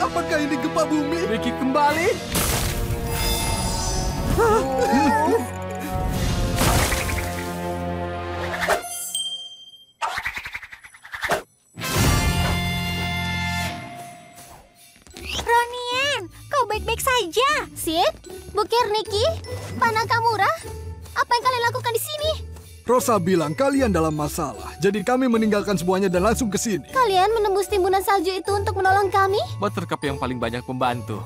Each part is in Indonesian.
Apakah ini gempa bumi? Ricky kembali. Ronien, kau baik-baik saja. Sid, Bukir Niki, Pak Nakamura, apa yang kalian lakukan di sini? Rosa bilang kalian dalam masalah, jadi kami meninggalkan semuanya dan langsung ke sini. Kalian menembus timbunan salju itu untuk menolong kami? Buttercup yang paling banyak membantu.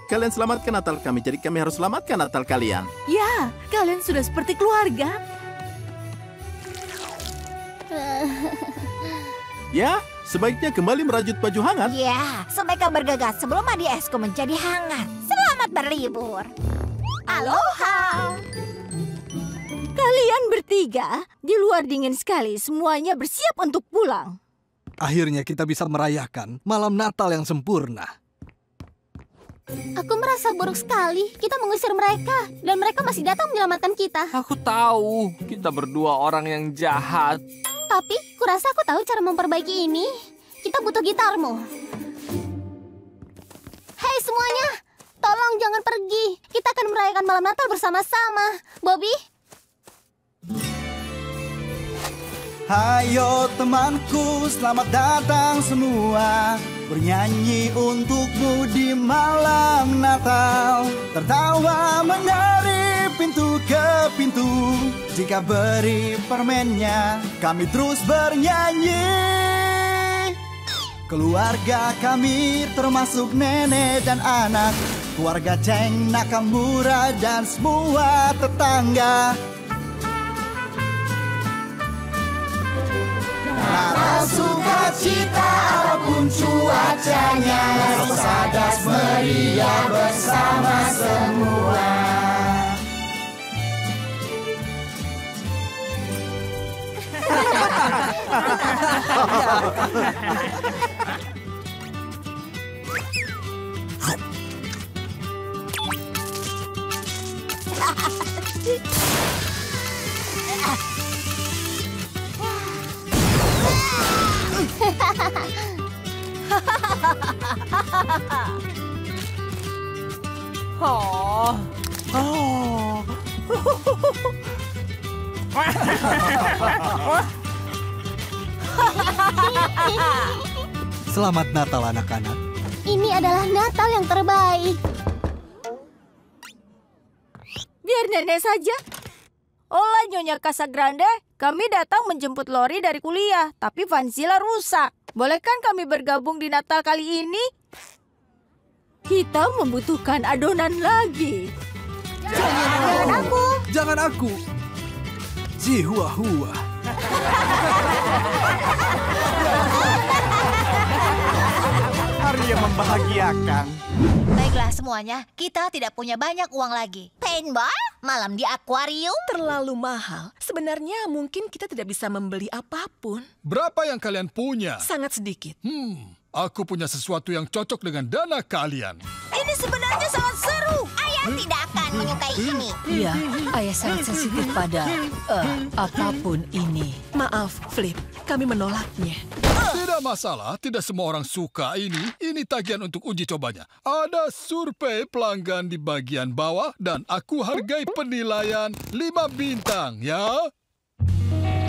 Kalian selamatkan Natal kami, jadi kami harus selamatkan Natal kalian. Ya, kalian sudah seperti keluarga. Ya, sebaiknya kembali merajut baju hangat. Ya, sebaiknya bergegas sebelum madi esku menjadi hangat. Selamat berlibur. Aloha. Kalian bertiga, di luar dingin sekali, semuanya bersiap untuk pulang. Akhirnya kita bisa merayakan malam Natal yang sempurna. Aku merasa buruk sekali. Kita mengusir mereka, dan mereka masih datang menyelamatkan kita. Aku tahu, kita berdua orang yang jahat. Tapi, kurasa aku tahu cara memperbaiki ini. Kita butuh gitarmu. Hei semuanya, tolong jangan pergi. Kita akan merayakan malam Natal bersama-sama. Bobby? Hayo temanku, selamat datang semua. Bernyanyi untukmu di malam Natal. Tertawa menari pintu ke pintu. Jika beri permennya, kami terus bernyanyi. Keluarga kami termasuk nenek dan anak. Keluarga Cheng, Nakamura dan semua tetangga. Natal sukacita apapun cuacanya, sadas meriah bersama semua. Oh. Oh. Selamat Natal anak-anak. Ini adalah Natal yang terbaik. Biar nenek saja. Hola Nyonya Casagrande, kami datang menjemput Lori dari kuliah, tapi Vanzilla rusak. Bolehkan kami bergabung di Natal kali ini? Kita membutuhkan adonan lagi. Jangan aku. Jangan aku. Zihua-hua. Hari yang membahagiakan. Baiklah semuanya, kita tidak punya banyak uang lagi. Paintball? Malam di akuarium? Terlalu mahal. Sebenarnya mungkin kita tidak bisa membeli apapun. Berapa yang kalian punya? Sangat sedikit. Aku punya sesuatu yang cocok dengan dana kalian. Ini sebenarnya sangat seru. Ayah tidak akan menyukai ini. Iya, ayah sangat sensitif pada apapun ini. Maaf, Flip. Kami menolaknya. Tidak masalah, tidak semua orang suka ini. Ini tagihan untuk uji cobanya. Ada survei pelanggan di bagian bawah dan aku hargai penilaian 5 bintang, ya.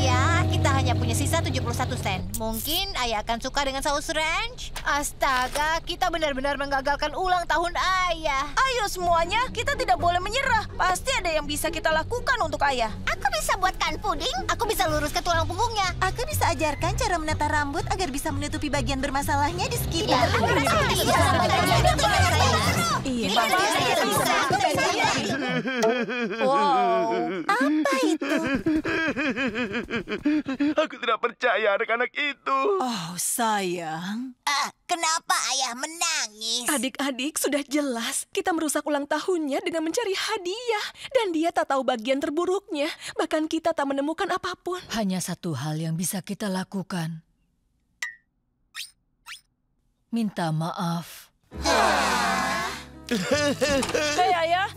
Ya, kita hanya punya sisa 71 sen. Mungkin ayah akan suka dengan saus ranch. Astaga, kita benar-benar menggagalkan ulang tahun ayah. Ayo semuanya, kita tidak boleh menyerah. Pasti ada yang bisa kita lakukan untuk ayah. Aku bisa buatkan puding. Aku bisa luruskan tulang punggungnya. Aku bisa ajarkan cara menata rambut agar bisa menutupi bagian bermasalahnya di sekitar. Iya. Wow, Apa itu? Aku tidak percaya anak-anak itu. Oh, sayang. Kenapa ayah menangis? Adik-adik, sudah jelas kita merusak ulang tahunnya dengan mencari hadiah. Dan dia tak tahu bagian terburuknya. Bahkan kita tak menemukan apapun. Hanya satu hal yang bisa kita lakukan. Minta maaf. Hei ayah.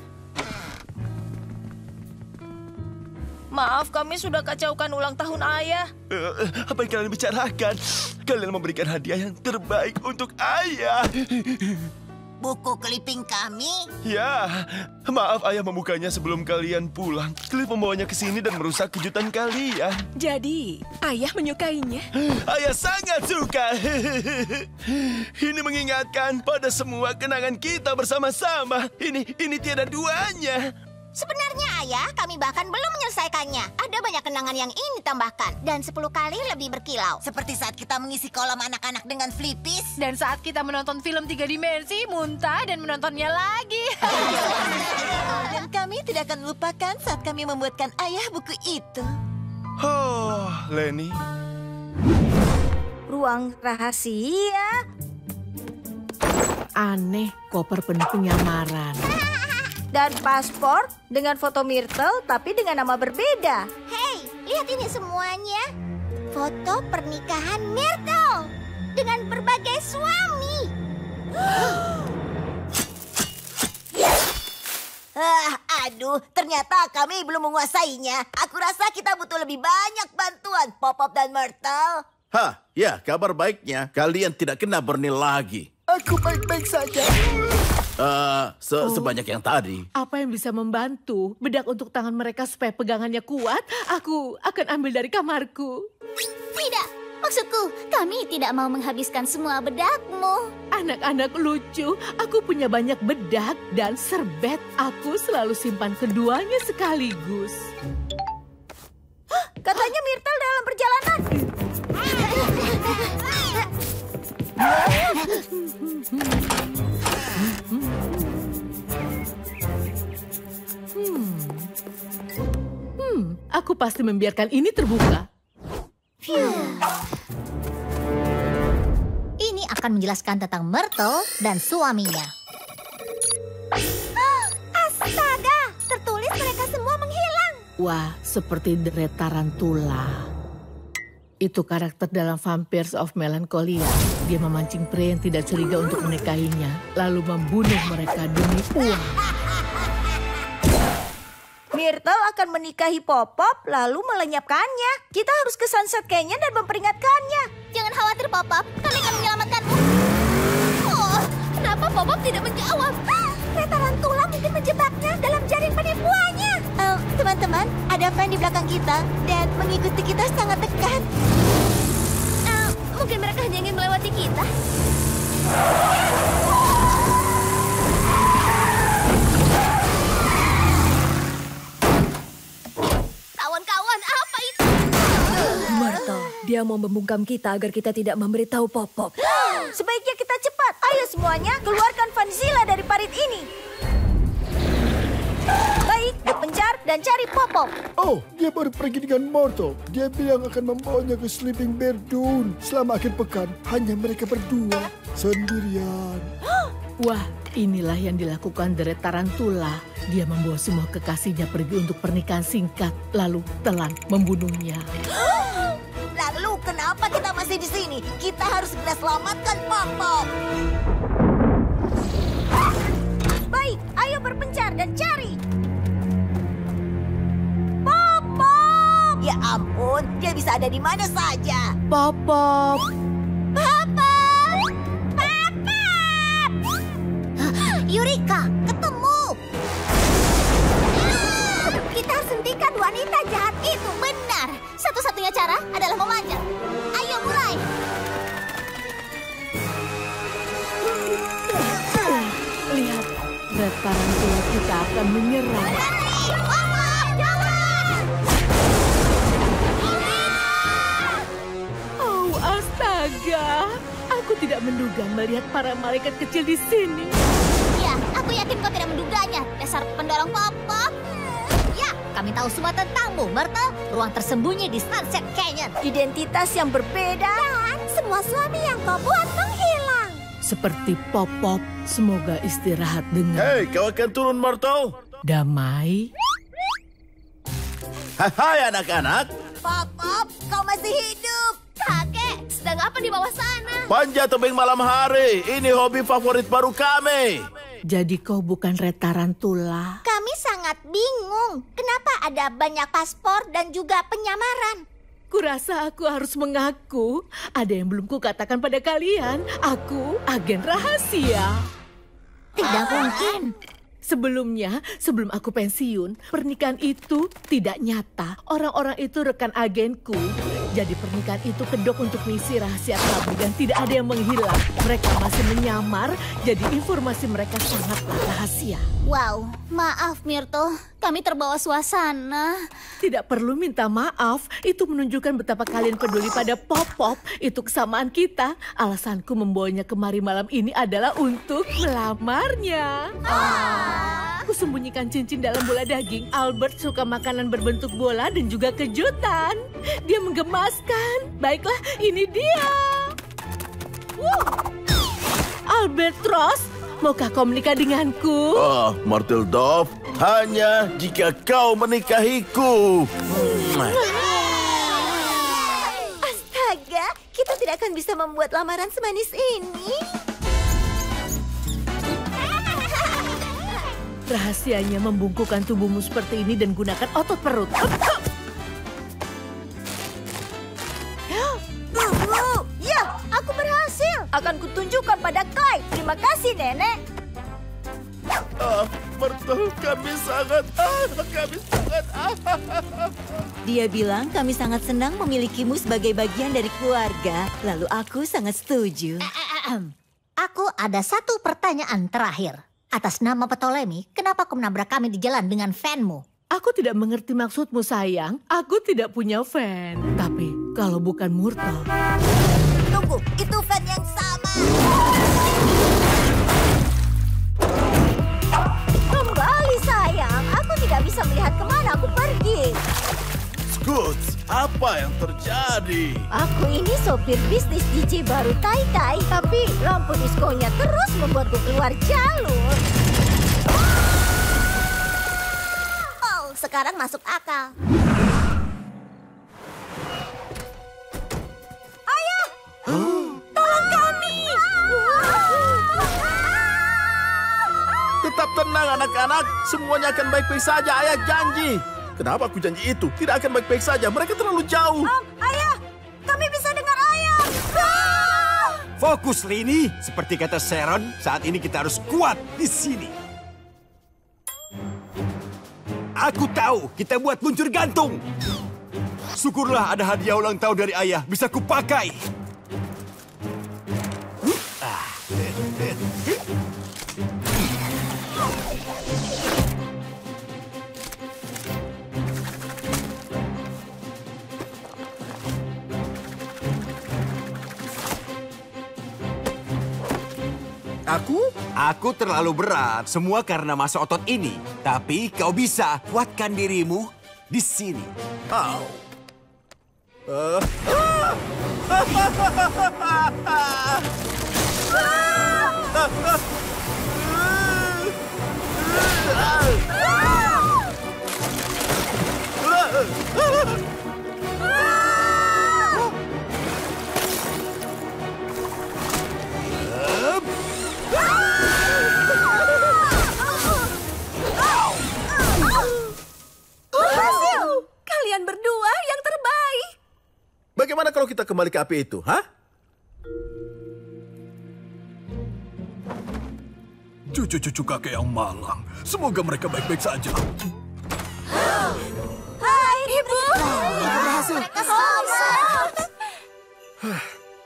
Maaf, kami sudah kacaukan ulang tahun ayah. Apa yang kalian bicarakan? kalian memberikan hadiah yang terbaik untuk ayah. Buku clipping kami? Ya, maaf ayah membukanya sebelum kalian pulang. Cliff membawanya ke sini dan merusak kejutan kalian. Jadi, ayah menyukainya? Ayah sangat suka. Ini mengingatkan pada semua kenangan kita bersama-sama. Ini tiada duanya. Sebenarnya ayah, kami bahkan belum menyelesaikannya. Ada banyak kenangan yang ingin ditambahkan. Dan 10 kali lebih berkilau. Seperti saat kita mengisi kolam anak-anak dengan Flippies. Dan saat kita menonton film 3 dimensi, muntah dan menontonnya lagi. Dan kami tidak akan lupakan saat kami membuatkan ayah buku itu. Oh, Lenny. Ruang rahasia. Aneh, koper penuh penyamaran. Dan paspor dengan foto Myrtle tapi dengan nama berbeda. Hei, lihat ini semuanya. Foto pernikahan Myrtle dengan berbagai suami. Aduh, ternyata kami belum menguasainya. Aku rasa kita butuh lebih banyak bantuan, Pop-Pop dan Myrtle. Hah, ya kabar baiknya. Kalian tidak kena Bernie lagi. Aku baik-baik saja. Sebanyak yang tadi. Apa yang bisa membantu? Bedak untuk tangan mereka supaya pegangannya kuat? Aku akan ambil dari kamarku. Tidak, maksudku kami tidak mau menghabiskan semua bedakmu. Anak-anak lucu, aku punya banyak bedak dan serbet. Aku selalu simpan keduanya sekaligus. Katanya Myrtle dalam perjalanan. Aku pasti membiarkan ini terbuka. Ini akan menjelaskan tentang Myrtle dan suaminya. Astaga, tertulis mereka semua menghilang. Wah, seperti The Tarantula. Itu karakter dalam Vampires of Melancholia. Dia memancing pria yang tidak curiga untuk menikahinya, lalu membunuh mereka demi uang. Myrtle akan menikahi Pop-Pop lalu melenyapkannya. Kita harus ke Sunset Canyon dan memperingatkannya. Jangan khawatir, Pop-Pop. Kami akan menyelamatkanmu. Oh, kenapa Pop-Pop tidak menjawab? Tarantula mungkin menjebaknya dalam jaring penipuannya. Teman-teman, ada fan di belakang kita dan mengikuti kita sangat dekat. Mungkin mereka hanya ingin melewati kita. Kawan-kawan, apa itu? Myrtle, dia mau membungkam kita agar kita tidak memberitahu Pop-Pop. Sebaiknya kita cepat. Ayo semuanya, keluarkan Vanzilla dari parit ini. Baik, berpencar dan cari Pop-Pop. Oh, dia baru pergi dengan Myrtle. Dia bilang akan membawanya ke Sleeping Bear Dune. Selama akhir pekan, hanya mereka berdua. Sendirian. Wah, inilah yang dilakukan The Tarantula. Dia membawa semua kekasihnya pergi untuk pernikahan singkat, lalu telan membunuhnya. Lalu kenapa kita masih di sini? Kita harus segera selamatkan Pop-Pop. Baik, ayo berpencar dan cari. Pop-Pop! Ya ampun, dia bisa ada di mana saja. Pop-Pop! Pop-Pop! Eureka, ketemu! Kita harus hentikan wanita jahat itu. Benar, satu-satunya cara adalah memanjat. Ayo mulai. Lihat, The Tarantula kita akan menyerang. Oh, astaga. Aku tidak menduga melihat para malaikat kecil di sini. Ya, aku yakin kau tidak menduganya, dasar pendorong Pop-Pop. Ya, kami tahu semua tentangmu, Myrtle. Ruang tersembunyi di Sunset Canyon. Identitas yang berbeda. Dan semua suami yang kau buat menghilang. Seperti Pop-Pop, semoga istirahat dengan Hei, kau akan turun, Myrtle? damai. Hai anak-anak. Pop-Pop, kau masih hidup. Kakek, sedang apa di bawah sana? Panjat tebing malam hari. Ini hobi favorit baru kami. Jadi kau bukan Tarantula. Kami sangat bingung. Kenapa ada banyak paspor dan juga penyamaran? Kurasa aku harus mengaku. Ada yang belum kukatakan pada kalian. Aku agen rahasia. Tidak mungkin. Sebelumnya, sebelum aku pensiun, pernikahan itu tidak nyata. Orang-orang itu rekan agenku. Jadi pernikahan itu kedok untuk misi rahasia kami dan tidak ada yang menghilang. Mereka masih menyamar, jadi informasi mereka sangatlah rahasia. Wow, maaf Myrtle. Kami terbawa suasana. Tidak perlu minta maaf. Itu menunjukkan betapa kalian peduli pada Pop-Pop. Itu kesamaan kita. Alasanku membawanya kemari malam ini adalah untuk melamarnya. Aku sembunyikan cincin dalam bola daging. Albert suka makanan berbentuk bola dan juga kejutan. Dia menggemaskan. Baiklah, ini dia. Albert Ross, maukah kau menikah denganku? Myrtle Dove, hanya jika kau menikahiku. Astaga, kita tidak akan bisa membuat lamaran semanis ini. Rahasianya membungkukkan tubuhmu seperti ini dan gunakan otot perut. Tunggu! Ya, aku berhasil. Akan kutunjukkan pada Clyde. Terima kasih, Nenek. Myrtle, kami sangat. Dia bilang kami sangat senang memilikimu sebagai bagian dari keluarga. Lalu aku sangat setuju. Aku ada satu pertanyaan terakhir. Atas nama Ptolemy, kenapa kau menabrak kami di jalan dengan fanmu? Aku tidak mengerti maksudmu, sayang. Aku tidak punya fan. Tapi kalau bukan Myrtle... Tunggu, itu fan yang sama. Kembali, sayang. Aku tidak bisa melihat kemana aku pergi. Scoots, apa yang terjadi? Aku ini sopir bisnis DJ baru Tai Tai, tapi lampu diskonya terus membuatku keluar jalur. Oh, sekarang masuk akal. Ayah! Tolong kami! Tetap tenang anak-anak, semuanya akan baik-baik saja, ayah janji. Kenapa aku janji itu? Tidak akan baik-baik saja, mereka terlalu jauh. Ayah! Kami bisa dengar ayah! Fokus, Lini. Seperti kata Sharon, saat ini kita harus kuat di sini. Aku tahu, kita buat luncur gantung. Syukurlah ada hadiah ulang tahun dari ayah, bisa kupakai. Aku terlalu berat, semua karena masa otot ini. Tapi kau bisa kuatkan dirimu di sini. Kalian berdua yang terbaik. Bagaimana kalau kita kembali ke api itu, hah? Cucu-cucu kakek yang malang. Semoga mereka baik-baik saja. Hai, Ibu!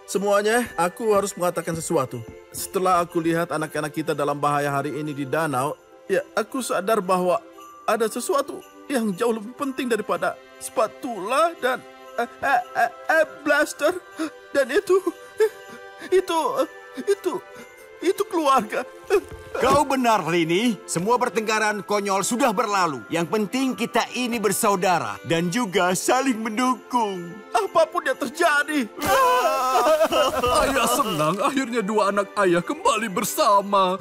Semuanya, aku harus mengatakan sesuatu. Setelah aku lihat anak-anak kita dalam bahaya hari ini di danau, ya aku sadar bahwa ada sesuatu yang jauh lebih penting daripada spatula dan blaster. Dan itu keluarga. Kau benar, Lini. Semua pertengkaran konyol sudah berlalu. Yang penting kita ini bersaudara dan juga saling mendukung. Apapun yang terjadi. Ayah senang akhirnya dua anak ayah kembali bersama.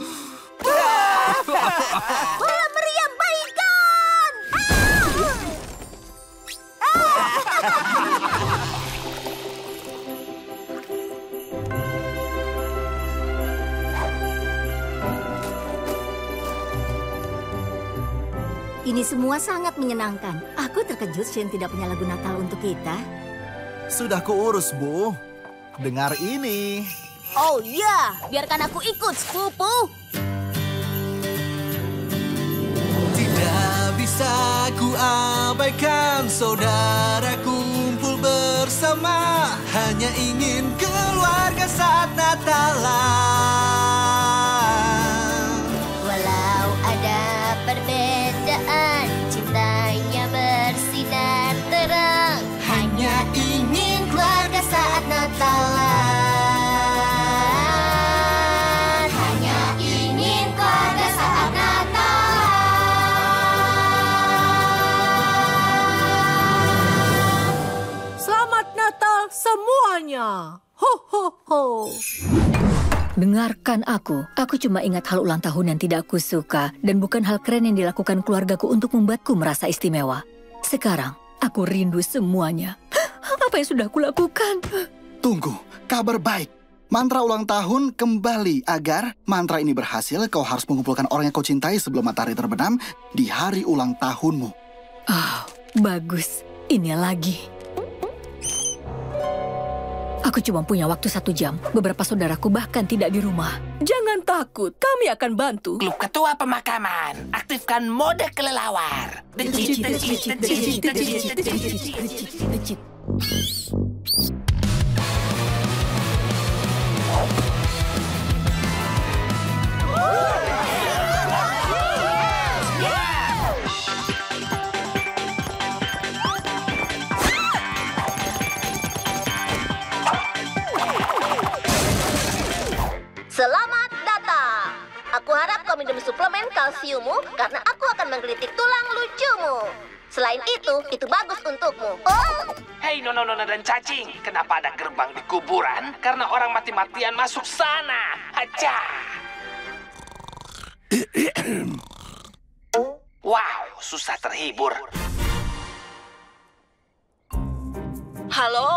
Bola meriam baikan! Ini semua sangat menyenangkan. Aku terkejut Shane tidak punya lagu Natal untuk kita. Sudah kuurus, Bu. Dengar ini. Oh ya, biarkan aku ikut, sepupu. Tidak bisa ku abaikan saudara kumpul bersama. Hanya ingin keluarga saat Natalan. Walau ada perbedaan, cintanya bersinar terang. Hanya ingin keluarga saat Natalan. Hanya ingin keluarga saat Natalan. Selamat Natal semuanya. Ho ho ho. Dengarkan aku cuma ingat hal ulang tahun yang tidak aku suka dan bukan hal keren yang dilakukan keluargaku untuk membuatku merasa istimewa. Sekarang, aku rindu semuanya. Apa yang sudah aku lakukan? Tunggu, kabar baik. Mantra ulang tahun kembali agar mantra ini berhasil, kau harus mengumpulkan orang yang kau cintai sebelum matahari terbenam di hari ulang tahunmu. Oh, bagus. Ini lagi. Aku cuma punya waktu 1 jam. Beberapa saudaraku bahkan tidak di rumah. Jangan takut, kami akan bantu. Klub Ketua Pemakaman, aktifkan mode kelelawar. Decit, decit, decit, decit, decit, decit. Selamat datang. Aku harap kau minum suplemen kalsiummu karena aku akan menggelitik tulang lucumu. Selain itu bagus untukmu. Oh! Hei Nona dan cacing, kenapa ada gerbang di kuburan? Karena orang mati-matian masuk sana. Aja. Wow, susah terhibur. Halo,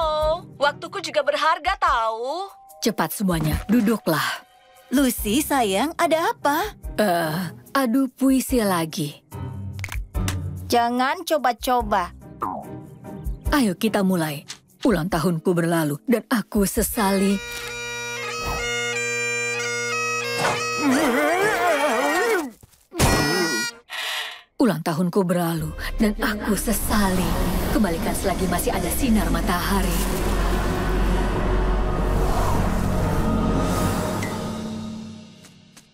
waktuku juga berharga tahu. Cepat semuanya, duduklah. Lucy, sayang, ada apa? Adu puisi lagi. Jangan coba-coba. Ayo kita mulai. Ulang tahunku berlalu dan aku sesali. Ulang tahunku berlalu dan aku sesali. Kembalikan selagi masih ada sinar matahari.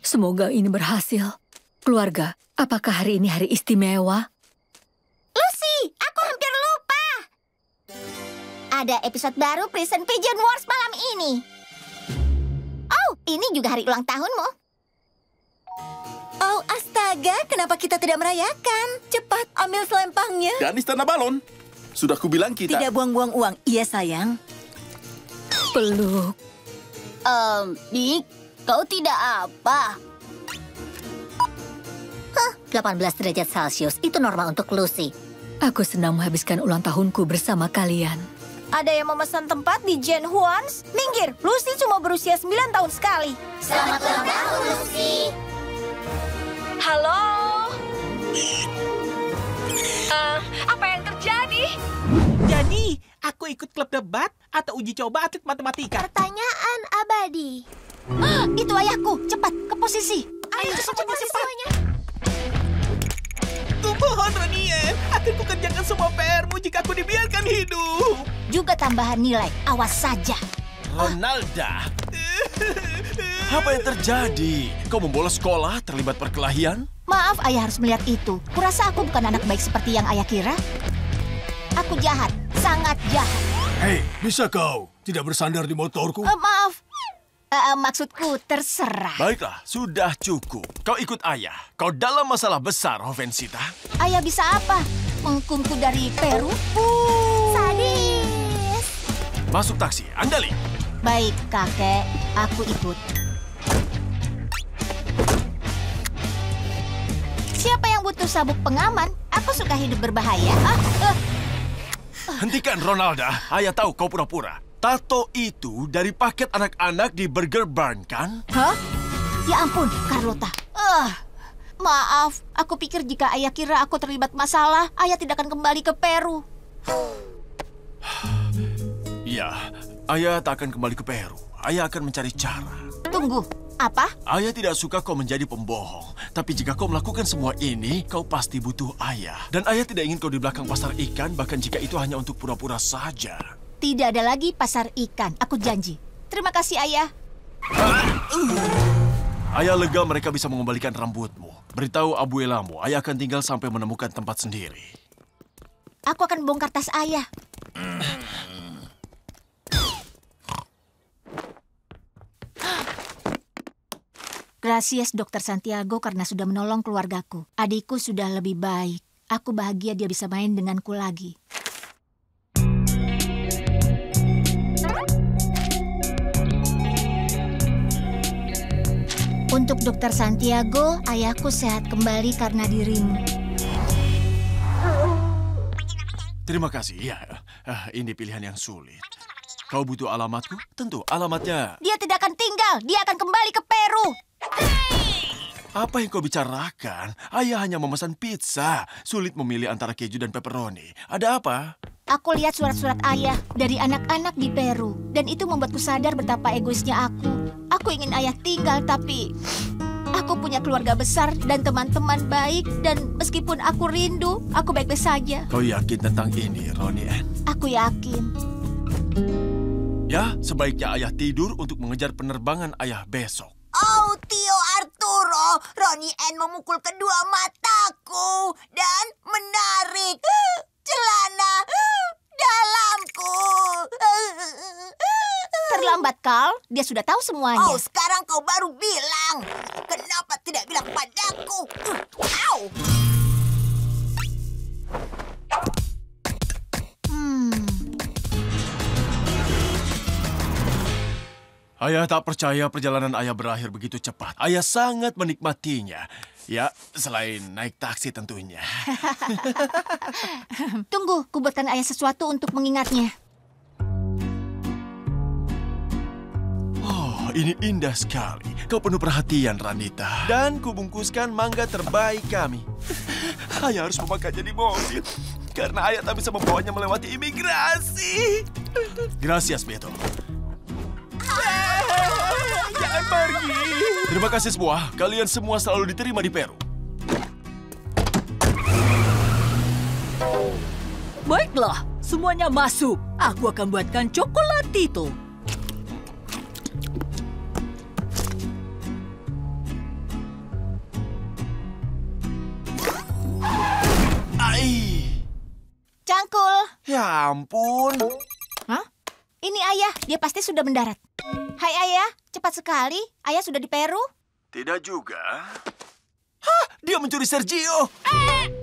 Semoga ini berhasil. Keluarga, apakah hari ini hari istimewa? Lucy, aku hampir lupa. Ada episode baru Prison Pigeon Wars malam ini. Oh, ini juga hari ulang tahunmu. Oh, astaga, kenapa kita tidak merayakan? Cepat, ambil selempangnya. Dan istana balon. Sudah kubilang kita. Tidak buang-buang uang, iya sayang. Peluk. Dick, kau tidak apa? 18 derajat Celcius, itu normal untuk Lucy. Aku senang menghabiskan ulang tahunku bersama kalian. Ada yang memesan tempat di Jane Huan's? Minggir, Lucy cuma berusia 9 tahun sekali. Selamat ulang tahun, Lucy. Halo? Apa yang terjadi? Jadi, aku ikut klub debat atau uji coba atlet matematika? Pertanyaan abadi. Itu ayahku, cepat ke posisi. Ayo cepat semuanya. Kumohon, Ronien, akan kukerjakan semua PR-mu jika aku dibiarkan hidup. Juga tambahan nilai, awas saja. Ronalda, apa yang terjadi? Kau membolos sekolah, terlibat perkelahian? Maaf, ayah harus melihat itu. Kurasa aku bukan anak baik seperti yang ayah kira. Aku jahat, sangat jahat. Hei, bisa kau tidak bersandar di motorku? Maaf, maksudku terserah. Baiklah, sudah cukup. Kau ikut ayah. Kau dalam masalah besar, Hovensita. Ayah bisa apa? Menghukumku dari Peru? Sadis. Masuk taksi, andali. Baik, kakek. Aku ikut. Siapa yang butuh sabuk pengaman? Aku suka hidup berbahaya. Hentikan, Ronalda. Ayah tahu kau pura-pura. Tato itu dari paket anak-anak di Burger Barn, kan? Hah? Ya ampun, Carlota. Maaf, aku pikir jika ayah kira aku terlibat masalah, ayah tidak akan kembali ke Peru. Ya, ayah tak akan kembali ke Peru. Ayah akan mencari cara. Tunggu, apa? Ayah tidak suka kau menjadi pembohong. Tapi jika kau melakukan semua ini, kau pasti butuh ayah. Dan ayah tidak ingin kau di belakang pasar ikan, bahkan jika itu hanya untuk pura-pura saja. Tidak ada lagi pasar ikan, aku janji. Terima kasih, Ayah. Ayah lega mereka bisa mengembalikan rambutmu. Beritahu abuelamu, ayah akan tinggal sampai menemukan tempat sendiri. Aku akan bongkar tas ayah. Gracias, Dr. Santiago, karena sudah menolong keluargaku. Adikku sudah lebih baik. Aku bahagia dia bisa main denganku lagi. Untuk Dr. Santiago, ayahku sehat kembali karena dirimu. Terima kasih. Ya, ini pilihan yang sulit. Kau butuh alamatku? Tentu, alamatnya. Dia tidak akan tinggal. Dia akan kembali ke Peru. Apa yang kau bicarakan? Ayah hanya memesan pizza. Sulit memilih antara keju dan pepperoni. Ada apa? Aku lihat surat-surat ayah dari anak-anak di Peru. Dan itu membuatku sadar betapa egoisnya aku. Aku ingin ayah tinggal, tapi aku punya keluarga besar dan teman-teman baik. Dan meskipun aku rindu, aku baik-baik saja. Kau yakin tentang ini, Ronnie Ann? Aku yakin. Ya, sebaiknya ayah tidur untuk mengejar penerbangan ayah besok. Oh, Tio Arturo, Ronnie Ann memukul kedua mataku dan menarik celana dalamku. Terlambat, Carl. Dia sudah tahu semuanya. Oh, sekarang kau baru bilang. Kenapa tidak bilang padaku? Au! Ayah tak percaya perjalanan ayah berakhir begitu cepat. Ayah sangat menikmatinya. Ya, selain naik taksi tentunya. Tunggu, kubuatkan ayah sesuatu untuk mengingatnya. Oh, ini indah sekali. Kau penuh perhatian, Ranita. Dan kubungkuskan mangga terbaik kami. Ayah harus memakannya di mobil. Karena ayah tak bisa membawanya melewati imigrasi. Gracias, Beto. Jangan pergi. Terima kasih semua. Kalian semua selalu diterima di Peru. Baiklah, semuanya masuk. Aku akan buatkan coklatito. Cangkul. Ya ampun. Hah? Ini ayah, dia pasti sudah mendarat. Hai ayah, cepat sekali. Ayah sudah di Peru? Tidak juga. Hah, dia mencuri Sergio.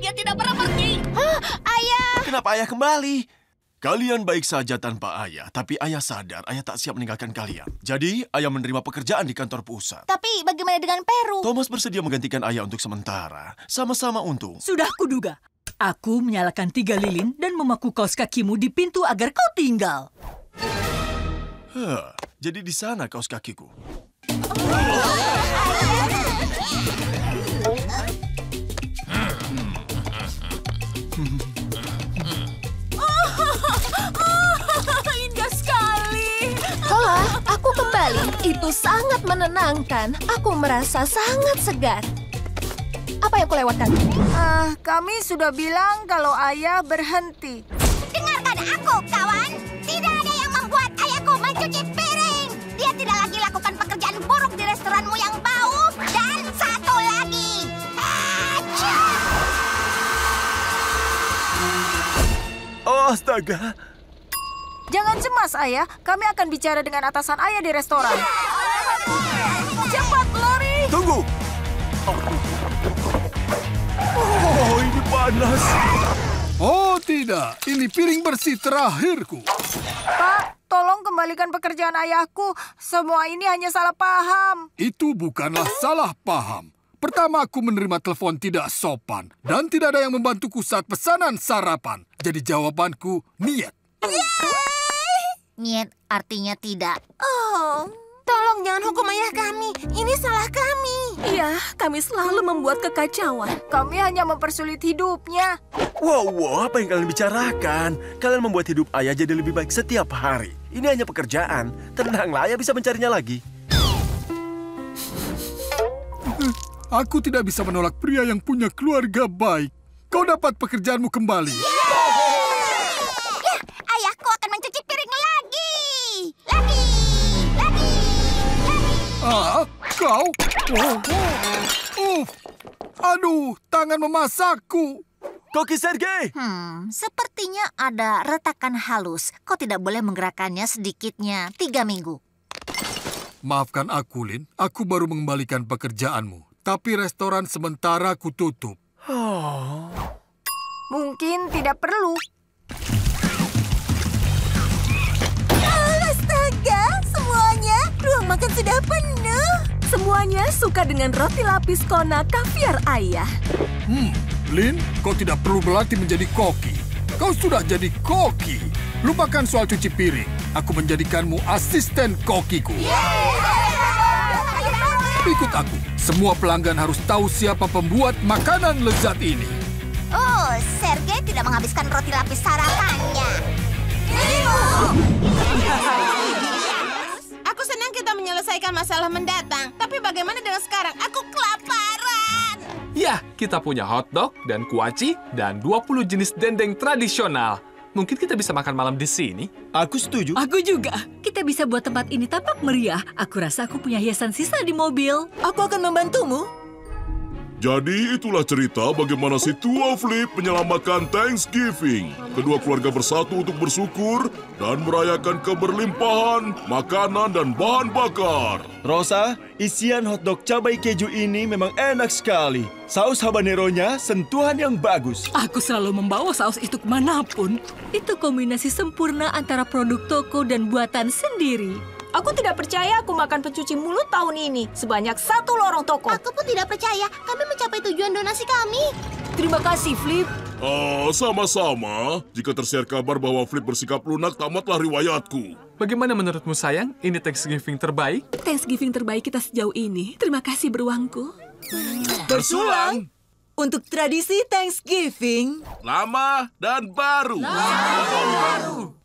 Dia tidak pernah pergi. Hah, ayah. Kenapa ayah kembali? Kalian baik saja tanpa ayah, tapi ayah sadar ayah tak siap meninggalkan kalian. Jadi, ayah menerima pekerjaan di kantor pusat. Tapi bagaimana dengan Peru? Thomas bersedia menggantikan ayah untuk sementara. Sama-sama untung. Sudah kuduga. Aku menyalakan 3 lilin dan memaku kaos kakimu di pintu agar kau tinggal. Jadi di sana kaos kakiku. Indah sekali. Aku kembali. Itu sangat menenangkan. Aku merasa sangat segar. Apa yang kulewatkan? Kami sudah bilang kalau ayah berhenti. Dengarkan aku, kawan. Tidak ada yang membuat ayahku mencuci piring. Dia tidak lagi lakukan pekerjaan buruk di restoranmu yang bau. Dan satu lagi. Oh, astaga. Jangan cemas, ayah. Kami akan bicara dengan atasan ayah di restoran. Cepat, Lori! Tunggu! Oh, ini panas. Oh tidak, ini piring bersih terakhirku. Pak, tolong kembalikan pekerjaan ayahku. Semua ini hanya salah paham. Itu bukanlah salah paham. Pertama, aku menerima telepon tidak sopan. Dan tidak ada yang membantuku saat pesanan sarapan. Jadi jawabanku, niet. Niet artinya tidak. Oh, tolong jangan hukum ayah kami. Ini salah kami. Iya, Ayah, kami selalu membuat kekacauan. Kami hanya mempersulit hidupnya. Wow, apa yang kalian bicarakan? Kalian membuat hidup ayah jadi lebih baik setiap hari. Ini hanya pekerjaan. Tenanglah, ayah bisa mencarinya lagi. Aku tidak bisa menolak pria yang punya keluarga baik. Kau dapat pekerjaanmu kembali. Ayahku akan mencuci piring lagi. Kau? Aduh, tangan memasakku. Koki Sergei! Sepertinya ada retakan halus. Kau tidak boleh menggerakkannya sedikitnya 3 minggu. Maafkan aku, Lin. Aku baru mengembalikan pekerjaanmu. Tapi restoran sementara aku tutup. Mungkin tidak perlu. Astaga, semuanya. Ruang makan sudah penuh. Semuanya suka dengan roti lapis Kona kaviar ayah. Lin, kau tidak perlu berlatih menjadi koki. Kau sudah jadi koki. Lupakan soal cuci piring. Aku menjadikanmu asisten kokiku. Ikut aku. Semua pelanggan harus tahu siapa pembuat makanan lezat ini. Oh, Sergei tidak menghabiskan roti lapis sarapannya. Aku senang kita menyelesaikan masalah mendatang. Tapi bagaimana dengan sekarang? Aku kelaparan. Ya, kita punya hotdog dan kuaci dan 20 jenis dendeng tradisional. Mungkin kita bisa makan malam di sini. Aku setuju. Aku juga. Kita bisa buat tempat ini tampak meriah. Aku rasa aku punya hiasan sisa di mobil. Aku akan membantumu. Jadi itulah cerita bagaimana si tua Flip menyelamatkan Thanksgiving. Kedua keluarga bersatu untuk bersyukur dan merayakan keberlimpahan makanan dan bahan bakar. Rosa, isian hotdog cabai keju ini memang enak sekali. Saus habaneronya sentuhan yang bagus. Aku selalu membawa saus itu kemanapun. Itu kombinasi sempurna antara produk toko dan buatan sendiri. Aku tidak percaya aku makan pencuci mulut tahun ini. Sebanyak 1 lorong toko. Aku pun tidak percaya. Kami mencapai tujuan donasi kami. Terima kasih, Flip. Sama-sama. Jika tersiar kabar bahwa Flip bersikap lunak, tamatlah riwayatku. Bagaimana menurutmu, sayang? Ini Thanksgiving terbaik? Thanksgiving terbaik kita sejauh ini. Terima kasih, beruangku. Bersulang untuk tradisi Thanksgiving. Lama dan baru.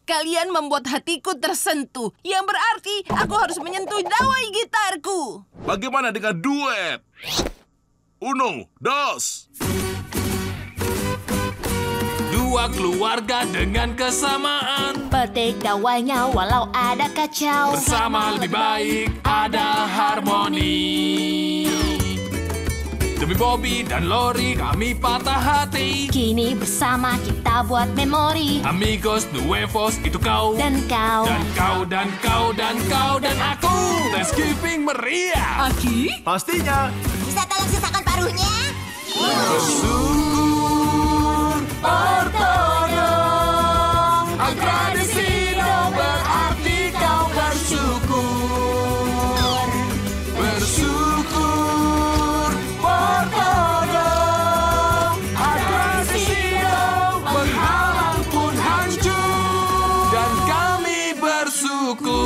Kalian membuat hatiku tersentuh. Yang berarti aku harus menyentuh dawai gitarku. Bagaimana dengan duet? 1, 2. Dua keluarga dengan kesamaan. Petik dawainya walau ada kacau. Bersama lebih baik, ada harmoni. Demi Bobby dan Lori kami patah hati. Kini bersama kita buat memori. Amigos nuevos itu kau dan kau. Dan kau dan kau dan kau dan aku. Thanksgiving meriah. Aki? Pastinya. Bisa tolong sisakan paruhnya? Bersyukur Ortodong. Agradecido berarti kau bersyukur. Bersyukur Ortodong. Agradecido menghalang pun hancur. Dan kami bersyukur.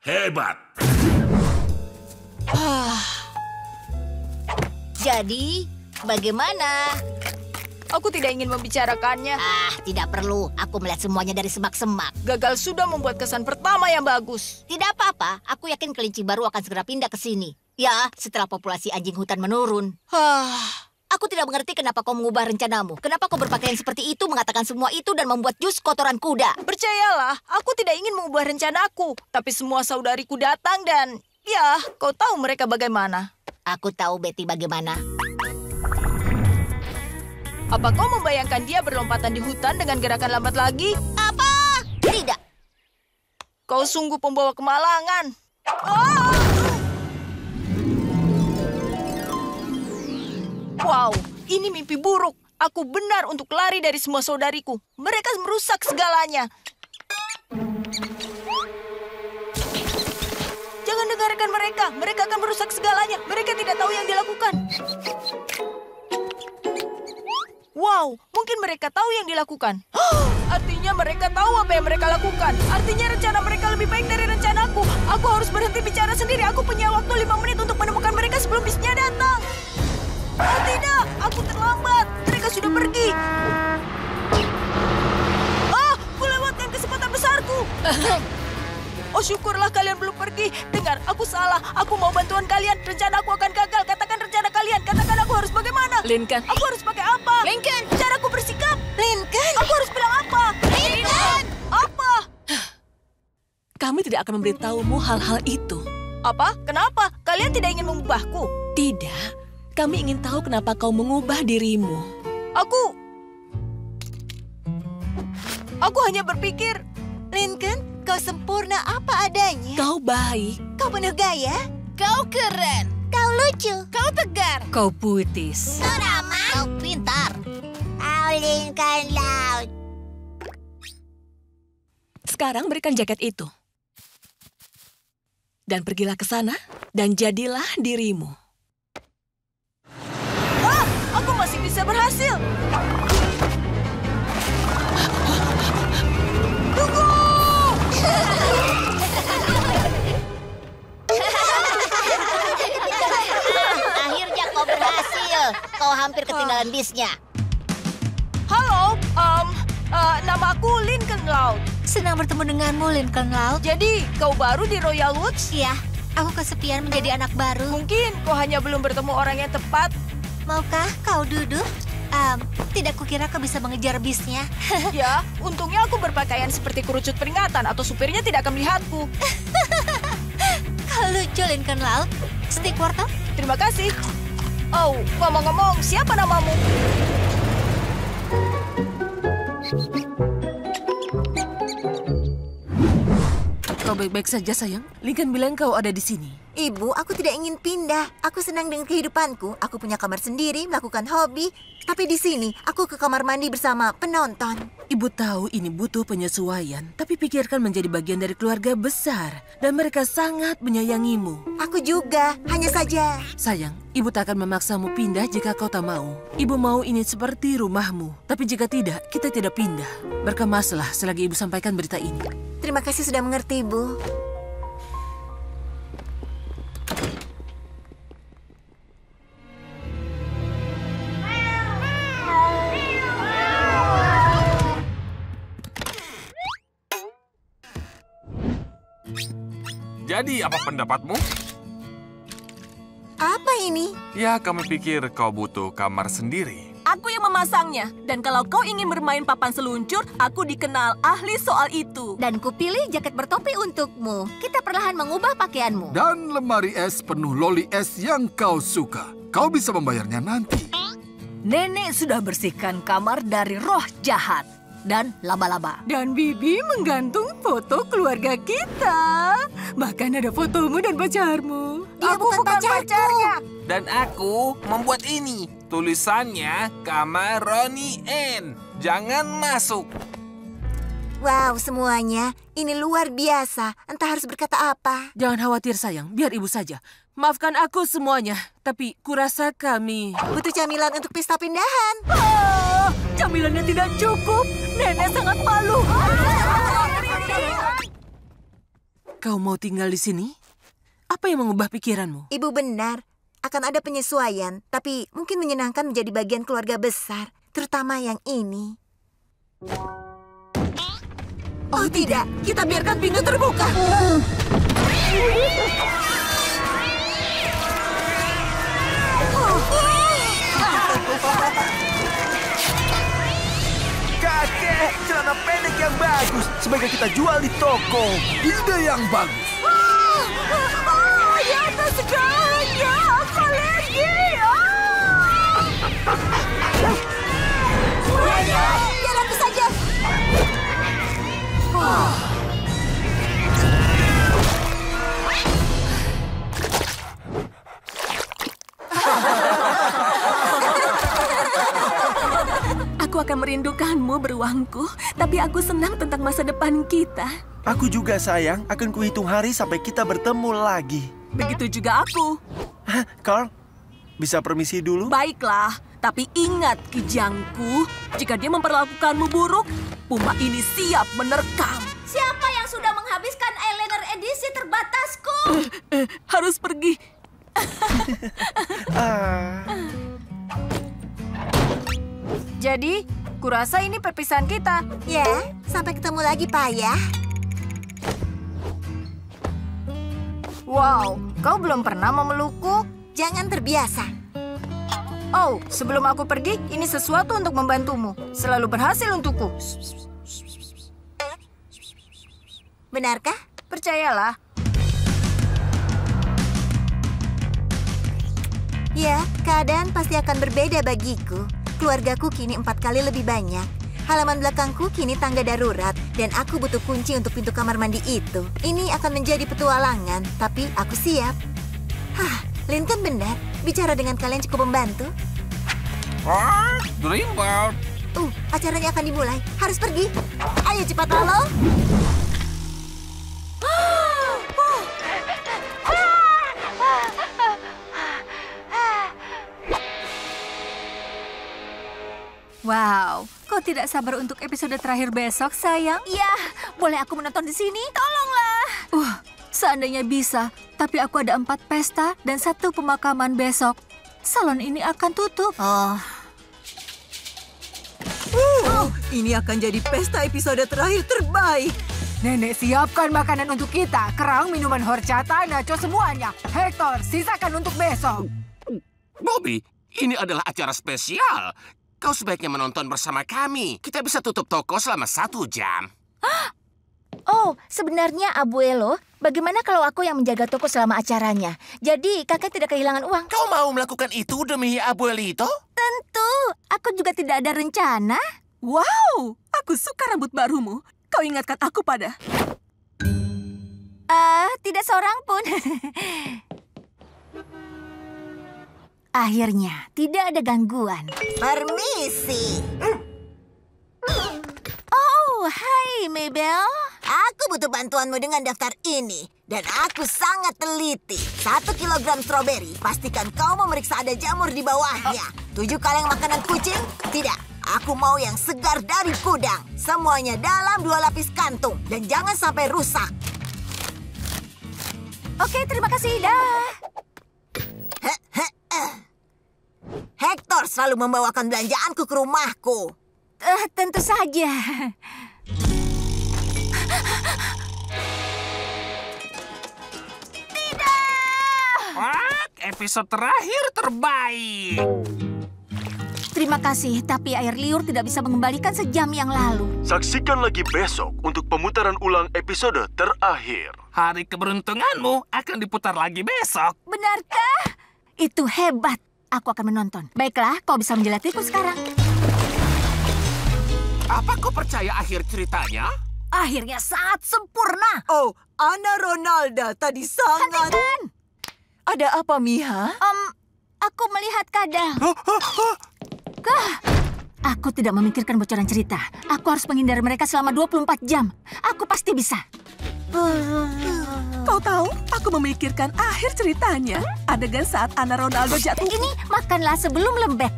Hebat. Jadi, bagaimana? Aku tidak ingin membicarakannya. Tidak perlu. Aku melihat semuanya dari semak-semak. Gagal sudah membuat kesan pertama yang bagus. Tidak apa-apa. Aku yakin kelinci baru akan segera pindah ke sini. Ya, setelah populasi anjing hutan menurun. Aku tidak mengerti kenapa kau mengubah rencanamu. Kenapa kau berpakaian seperti itu, mengatakan semua itu, dan membuat jus kotoran kuda. Percayalah, aku tidak ingin mengubah rencanaku. Tapi semua saudariku datang dan... Ya, kau tahu mereka bagaimana. Aku tahu Betty bagaimana. Apa kau membayangkan dia berlompatan di hutan dengan gerakan lambat lagi? Apa? Tidak. Kau sungguh pembawa kemalangan. Wow, ini mimpi buruk. Aku benar untuk lari dari semua saudariku. Mereka merusak segalanya. Jangan dengarkan mereka. Mereka akan merusak segalanya. Mereka tidak tahu yang dilakukan. Wow, mungkin mereka tahu yang dilakukan. Artinya mereka tahu apa yang mereka lakukan. Artinya rencana mereka lebih baik dari rencanaku. Aku harus berhenti berhenti bicara sendiri. Aku punya waktu 5 menit untuk menemukan mereka sebelum bisnya datang. Oh tidak, aku terlambat. Mereka sudah pergi. Kulewatkan kesempatan besarku. Oh syukurlah kalian belum pergi. Dengar, aku salah. Aku mau bantuan kalian. Rencana aku akan gagal. Katakan rencana kalian. Katakan aku harus bagaimana. Lincoln. Aku harus pakai apa? Lincoln. Caraku bersikap. Lincoln. Aku harus bilang apa? Lincoln. Apa? Kami tidak akan memberitahumu hal-hal itu. Apa? Kenapa? Kalian tidak ingin mengubahku? Tidak. Kami ingin tahu kenapa kau mengubah dirimu. Aku hanya berpikir. Lincoln, kau sempurna apa adanya. Kau baik. Kau penuh gaya. Kau keren. Kau lucu. Kau tegar. Kau puitis. Kau ramah. Kau pintar. Kau Lincoln Loud. Sekarang berikan jaket itu. Dan pergilah ke sana dan jadilah dirimu. Aku masih bisa berhasil. Tunggu! Akhirnya kau berhasil. Kau hampir ketinggalan bisnya. Halo, nama aku Lincoln Loud. Senang bertemu denganmu, Lincoln Loud. Jadi, kau baru di Royal Woods? Iya, aku kesepian menjadi anak baru. Mungkin kau hanya belum bertemu orang yang tepat. Maukah kau duduk? Tidak kukira kau bisa mengejar bisnya. Ya, untungnya aku berpakaian seperti kerucut peringatan atau supirnya tidak akan melihatku. Kau lucu, Lincoln Loud. Stick wortel? Terima kasih. Oh, ngomong-ngomong, siapa namamu? Kau baik-baik saja, sayang? Lincoln bilang kau ada di sini. Ibu, aku tidak ingin pindah. Aku senang dengan kehidupanku. Aku punya kamar sendiri, melakukan hobi. Tapi di sini, aku ke kamar mandi bersama penonton. Ibu tahu ini butuh penyesuaian, tapi pikirkan menjadi bagian dari keluarga besar. Dan mereka sangat menyayangimu. Aku juga, hanya saja. Sayang, ibu tak akan memaksamu pindah jika kau tak mau. Ibu mau ini seperti rumahmu. Tapi jika tidak, kita tidak pindah. Berkemaslah selagi ibu sampaikan berita ini. Terima kasih sudah mengerti, Bu. Jadi, apa pendapatmu? Apa ini? Ya, kami pikir kau butuh kamar sendiri. Aku yang memasangnya. Dan kalau kau ingin bermain papan seluncur, aku dikenal ahli soal itu. Dan kupilih jaket bertopi untukmu. Kita perlahan mengubah pakaianmu. Dan lemari es penuh loli es yang kau suka. Kau bisa membayarnya nanti. Nenek sudah bersihkan kamar dari roh jahat dan laba-laba. Dan Bibi menggantung foto keluarga kita. Bahkan ada fotomu dan pacarmu. Dia bukan pacarnya. Dan aku membuat ini. Tulisannya kamar Ronnie N. Jangan masuk. Wow, semuanya. Ini luar biasa. Entah harus berkata apa. Jangan khawatir, sayang. Biar ibu saja. Maafkan aku semuanya. Tapi kurasa kami... butuh camilan untuk pesta pindahan. Camilannya tidak cukup. Nenek sangat malu. Kau mau tinggal di sini? Apa yang mengubah pikiranmu? Ibu benar. Akan ada penyesuaian, tapi mungkin menyenangkan menjadi bagian keluarga besar, terutama yang ini. Oh tidak, kita biarkan pintu terbuka. Kakek, celana pendek yang bagus. Sebaiknya kita jual di toko. Ide yang bagus. Di atas segalanya, apa lagi? Semuanya, biar aku saja. Aku akan merindukanmu, beruangku. Tapi aku senang tentang masa depan kita. Aku juga, sayang. Akan kuhitung hari sampai kita bertemu lagi. Begitu juga aku. Hah, Carl? Bisa permisi dulu? Baiklah, tapi ingat, kijangku. Jika dia memperlakukanmu buruk, Puma ini siap menerkam. Siapa yang sudah menghabiskan eyeliner edisi terbatasku? harus pergi. Jadi, kurasa ini perpisahan kita. Ya, sampai ketemu lagi, Pak ya. Wow, kau belum pernah memelukku? Jangan terbiasa. Oh, sebelum aku pergi, ini sesuatu untuk membantumu. Selalu berhasil untukku. Benarkah? Percayalah. Ya, keadaan pasti akan berbeda bagiku. Keluargaku kini 4 kali lebih banyak. Halaman belakangku kini tangga darurat, dan aku butuh kunci untuk pintu kamar mandi itu. Ini akan menjadi petualangan, tapi aku siap. Lincoln benar. Bicara dengan kalian cukup membantu. Dreamboat. Acaranya akan dimulai. Harus pergi. Ayo cepat, Lalo. Wow, kau tidak sabar untuk episode terakhir besok, sayang? Ya, boleh aku menonton di sini? Tolonglah. Seandainya bisa, tapi aku ada 4 pesta dan 1 pemakaman besok. Salon ini akan tutup. Ini akan jadi pesta episode terakhir terbaik. Nenek siapkan makanan untuk kita. Kerang, minuman horchata, nacho semuanya. Hector, sisakan untuk besok. Bobby, ini adalah acara spesial. Kau sebaiknya menonton bersama kami. Kita bisa tutup toko selama 1 jam. Oh, sebenarnya Abuelo, bagaimana kalau aku yang menjaga toko selama acaranya? Jadi kakek tidak kehilangan uang. Kau mau melakukan itu demi Abuelito? Tentu, aku juga tidak ada rencana. Wow, aku suka rambut barumu. Kau ingatkan aku pada... Tidak seorang pun. Akhirnya, tidak ada gangguan. Permisi. Oh, hai Mabel. Aku butuh bantuanmu dengan daftar ini. Dan aku sangat teliti. 1 kilogram stroberi. Pastikan kau memeriksa ada jamur di bawahnya. 7 kaleng makanan kucing? Tidak. Aku mau yang segar dari gudang. Semuanya dalam 2 lapis kantung. Dan jangan sampai rusak. Oke, terima kasih. Dah. Hector selalu membawakan belanjaanku ke rumahku. Tentu saja. What? Episode terakhir terbaik. Terima kasih, tapi air liur tidak bisa mengembalikan sejam yang lalu. Saksikan lagi besok untuk pemutaran ulang episode terakhir. Hari keberuntunganmu akan diputar lagi besok. Benarkah? Itu hebat. Aku akan menonton. Baiklah, kau bisa menjelatiku sekarang. Apa kau percaya akhir ceritanya? Akhirnya sangat sempurna. Oh, Ana Ronalda tadi sangat... Hentikan! Ada apa, Miha? Aku melihat kadal. Aku tidak memikirkan bocoran cerita. Aku harus menghindari mereka selama 24 jam. Aku pasti bisa. Kau tahu, aku memikirkan akhir ceritanya. Adegan saat Ana Ronaldo jatuh. Ini makanlah sebelum lembek.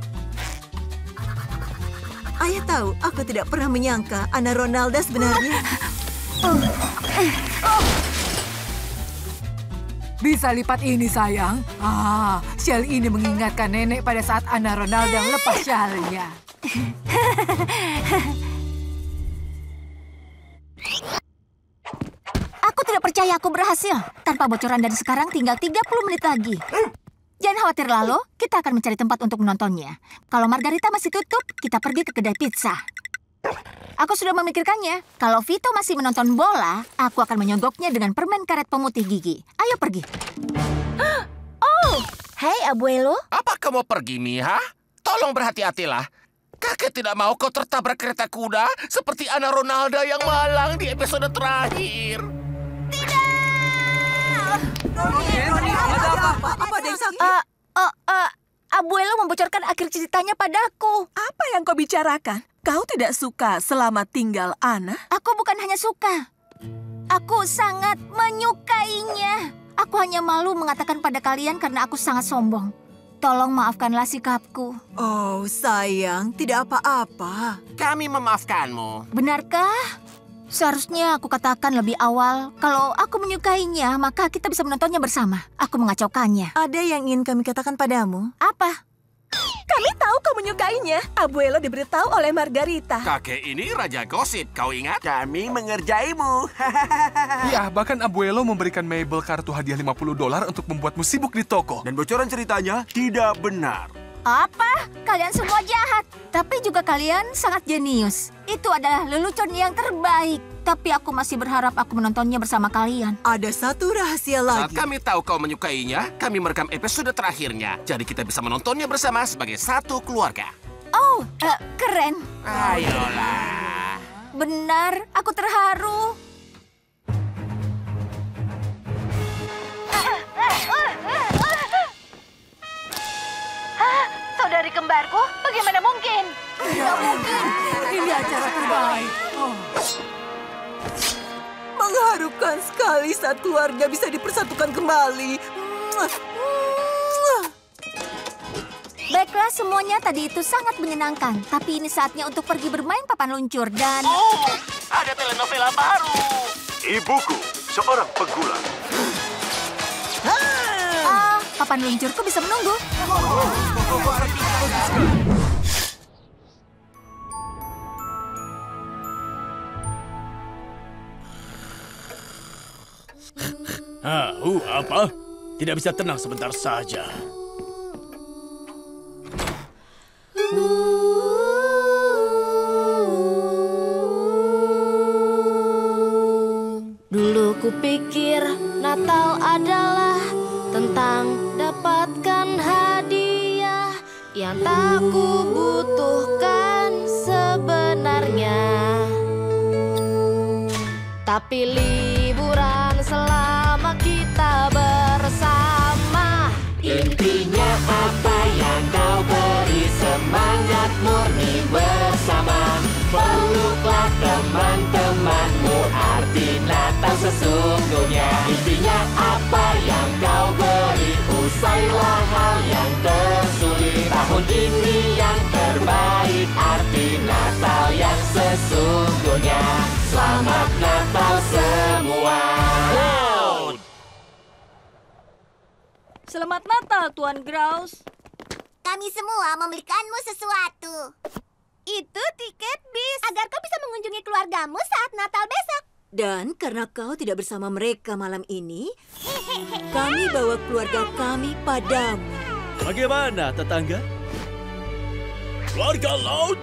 Ayah tahu, aku tidak pernah menyangka Ana Ronaldo sebenarnya. Bisa lipat ini, sayang. Shell ini mengingatkan nenek pada saat Ana Ronaldo yang lepas shellnya. Aku tidak percaya aku berhasil. Tanpa bocoran dari sekarang tinggal 30 menit lagi. Jangan khawatir, Lalo. Kita akan mencari tempat untuk menontonnya. Kalau Margarita masih tutup, kita pergi ke kedai pizza. Aku sudah memikirkannya. Kalau Vito masih menonton bola, aku akan menyogoknya dengan permen karet pemutih gigi. Ayo pergi. Oh, hai Abuelo. Apa kamu pergi, Miha? Tolong berhati-hatilah. Kakek tidak mau kau tertabrak kereta kuda seperti Ana Ronaldo yang malang di episode terakhir. Abuelo membocorkan akhir ceritanya padaku. Apa yang kau bicarakan? Kau tidak suka selamat tinggal Ana? Aku bukan hanya suka. Aku sangat menyukainya. Aku hanya malu mengatakan pada kalian karena aku sangat sombong. Tolong maafkanlah sikapku. Oh, sayang, tidak apa-apa. Kami memaafkanmu. Benarkah? Seharusnya aku katakan lebih awal, kalau aku menyukainya, maka kita bisa menontonnya bersama. Aku mengacaukannya. Ada yang ingin kami katakan padamu? Apa? Kami tahu kau menyukainya. Abuelo diberitahu oleh Margarita. Kakek ini raja gosip, kau ingat? Kami mengerjaimu. Ya, bahkan Abuelo memberikan Mabel kartu hadiah $50 untuk membuatmu sibuk di toko. Dan bocoran ceritanya tidak benar. Apa? Kalian semua jahat. Tapi juga kalian sangat jenius. Itu adalah lelucon yang terbaik. Tapi aku masih berharap aku menontonnya bersama kalian. Ada satu rahasia Saat lagi. kami tahu kau menyukainya, kami merekam episode terakhirnya. Jadi kita bisa menontonnya bersama sebagai satu keluarga. Oh, keren. Ayolah. Benar, aku terharu. Saudari kembarku, bagaimana mungkin? Tidak mungkin. Ini acara terbaik. Mengharukan sekali saat keluarga bisa dipersatukan kembali. Baiklah semuanya, tadi itu sangat menyenangkan. Tapi ini saatnya untuk pergi bermain papan luncur dan... Oh, ada telenovela baru. Ibuku, seorang pegulat. Papan luncurku bisa menunggu. Apa? Tidak bisa tenang sebentar saja. Dulu kupikir Natal adalah tentang dapatkan hadiah yang tak kubutuhkan sebenarnya. Tapi liburan selama kita bersama. Intinya apa yang kau beri, semangat murni bersama. Peluklah teman-temanmu, arti Natal sesungguhnya. Intinya apa yang kau beri, usailah hal yang tersulit. Tahun ini yang terbaik, arti Natal yang sesungguhnya. Selamat Natal semua. Selamat Natal, Tuan Graus. Kami semua membelikanmu sesuatu. Itu tiket bis agar kau bisa mengunjungi keluargamu saat Natal besok. Dan karena kau tidak bersama mereka malam ini, kami bawa keluarga kami padamu. Bagaimana, tetangga? Keluarga Laut?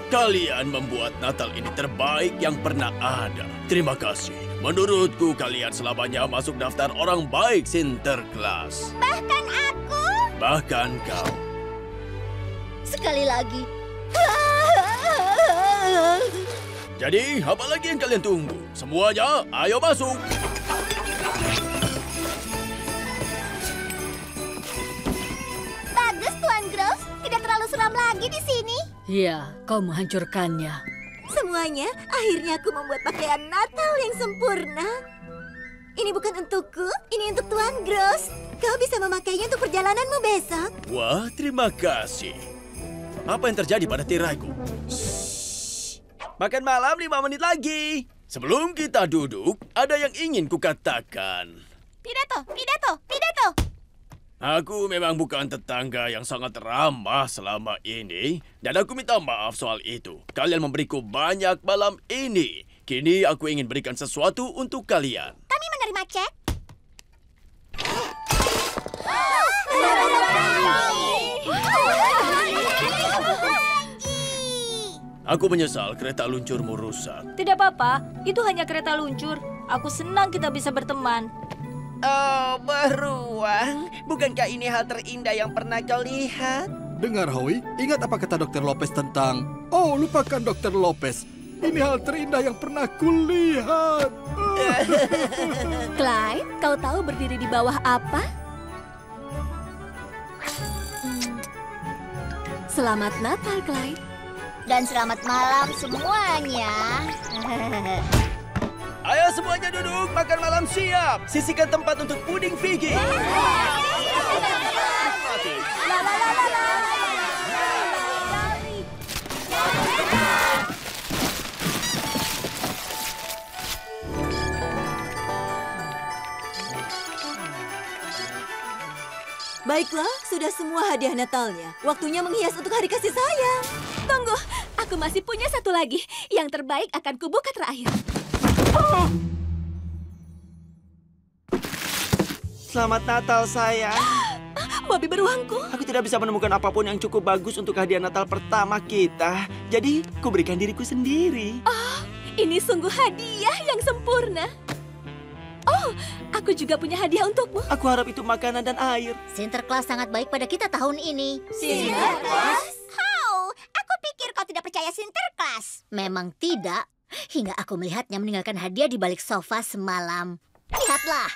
Kalian membuat Natal ini terbaik yang pernah ada. Terima kasih. Menurutku, kalian selamanya masuk daftar orang baik Sinterklas. Bahkan aku. Bahkan kau. Sekali lagi. Jadi, apa lagi yang kalian tunggu? Semuanya, ayo masuk. Bagus, Tuan Gross. Tidak terlalu seram lagi di sini. Ya, kau menghancurkannya. Semuanya, akhirnya aku membuat pakaian Natal yang sempurna. Ini bukan untukku, ini untuk Tuan Gross. Kau bisa memakainya untuk perjalananmu besok. Wah, terima kasih. Apa yang terjadi pada tiraiku? Makan malam 5 menit lagi. Sebelum kita duduk, ada yang ingin kukatakan. Pidato, pidato, pidato. Aku memang bukan tetangga yang sangat ramah selama ini, dan aku minta maaf soal itu. Kalian memberiku banyak malam ini. Kini aku ingin berikan sesuatu untuk kalian. Kami menerima cek. Aku menyesal kereta luncurmu rusak. Tidak apa-apa, itu hanya kereta luncur. Aku senang kita bisa berteman. Oh, beruang. Bukankah ini hal terindah yang pernah kau lihat? Dengar, Howie. Ingat apa kata Dr. Lopez tentang... Oh, lupakan Dr. Lopez. Ini hal terindah yang pernah kulihat. Clyde, kau tahu berdiri di bawah apa? Selamat Natal, Clyde. Dan selamat malam semuanya. Ayo semuanya duduk, makan malam siap. Sisihkan tempat untuk puding Figi. Baiklah, sudah semua hadiah Natalnya. Waktunya menghias untuk hari kasih sayang. Tunggu, aku masih punya satu lagi. Yang terbaik akan kubuka terakhir. Selamat Natal, sayang. Babi beruangku. Aku tidak bisa menemukan apapun yang cukup bagus untuk hadiah Natal pertama kita. Jadi, kuberikan diriku sendiri. Oh, ini sungguh hadiah yang sempurna. Oh, aku juga punya hadiah untukmu. Aku harap itu makanan dan air. Sinterklas sangat baik pada kita tahun ini. Sinterklas? How? Aku pikir kau tidak percaya Sinterklas. Memang tidak. Hingga aku melihatnya meninggalkan hadiah di balik sofa semalam. Lihatlah.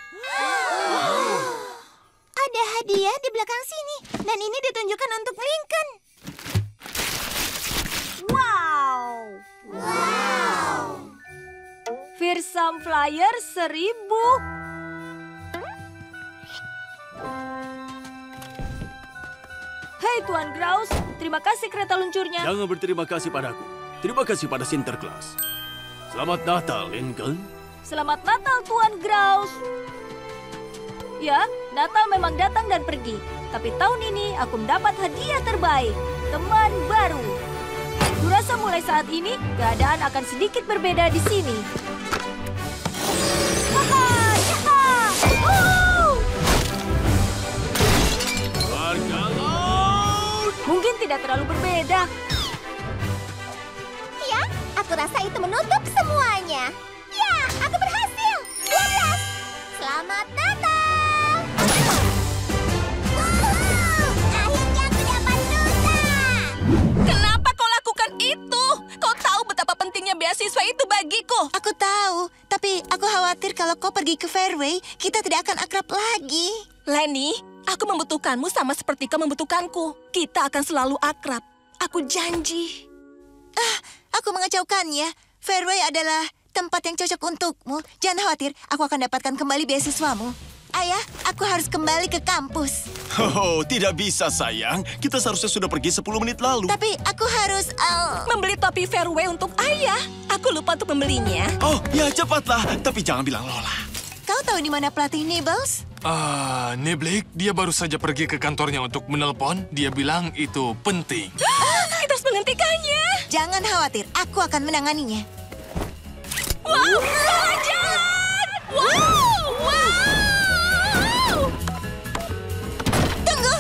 Ada hadiah di belakang sini. Dan ini ditunjukkan untuk Lincoln. Wow. Fearsome Flyer 1000. Hei Tuan Graus, terima kasih kereta luncurnya. Jangan berterima kasih padaku. Terima kasih pada Sinterklas. Selamat Natal, Lincoln. Selamat Natal Tuan Graus. Ya, Natal memang datang dan pergi. Tapi tahun ini aku mendapat hadiah terbaik. Teman baru. Kurasa mulai saat ini, keadaan akan sedikit berbeda di sini. Warga laut! Mungkin tidak terlalu berbeda. Ya, aku rasa itu menutup semuanya. Ya, aku berhasil. 12. Selamat Natal. Akhirnya aku dapat duta. Kenapa kau lakukan itu? Kau tahu betapa pentingnya beasiswa itu bagiku. Aku tahu, tapi aku khawatir kalau kau pergi ke Fairway, kita tidak akan akrab lagi. Lenny, aku membutuhkanmu sama seperti kau membutuhkanku. Kita akan selalu akrab. Aku janji. Aku mengacaukannya. Fairway adalah tempat yang cocok untukmu. Jangan khawatir, aku akan dapatkan kembali beasiswamu. Ayah, aku harus kembali ke kampus. Oh, tidak bisa sayang. Kita seharusnya sudah pergi 10 menit lalu. Tapi aku harus membeli topi Fairway untuk ayah. Aku lupa untuk membelinya. Oh, ya cepatlah. Tapi jangan bilang Lola. Kau tahu di mana pelatih Nibbles? Niblik, dia baru saja pergi ke kantornya untuk menelpon. Dia bilang itu penting. Kita harus menghentikannya. Jangan khawatir, aku akan menanganinya. Wow, Lola jalan! Wow, wow! Tunggu!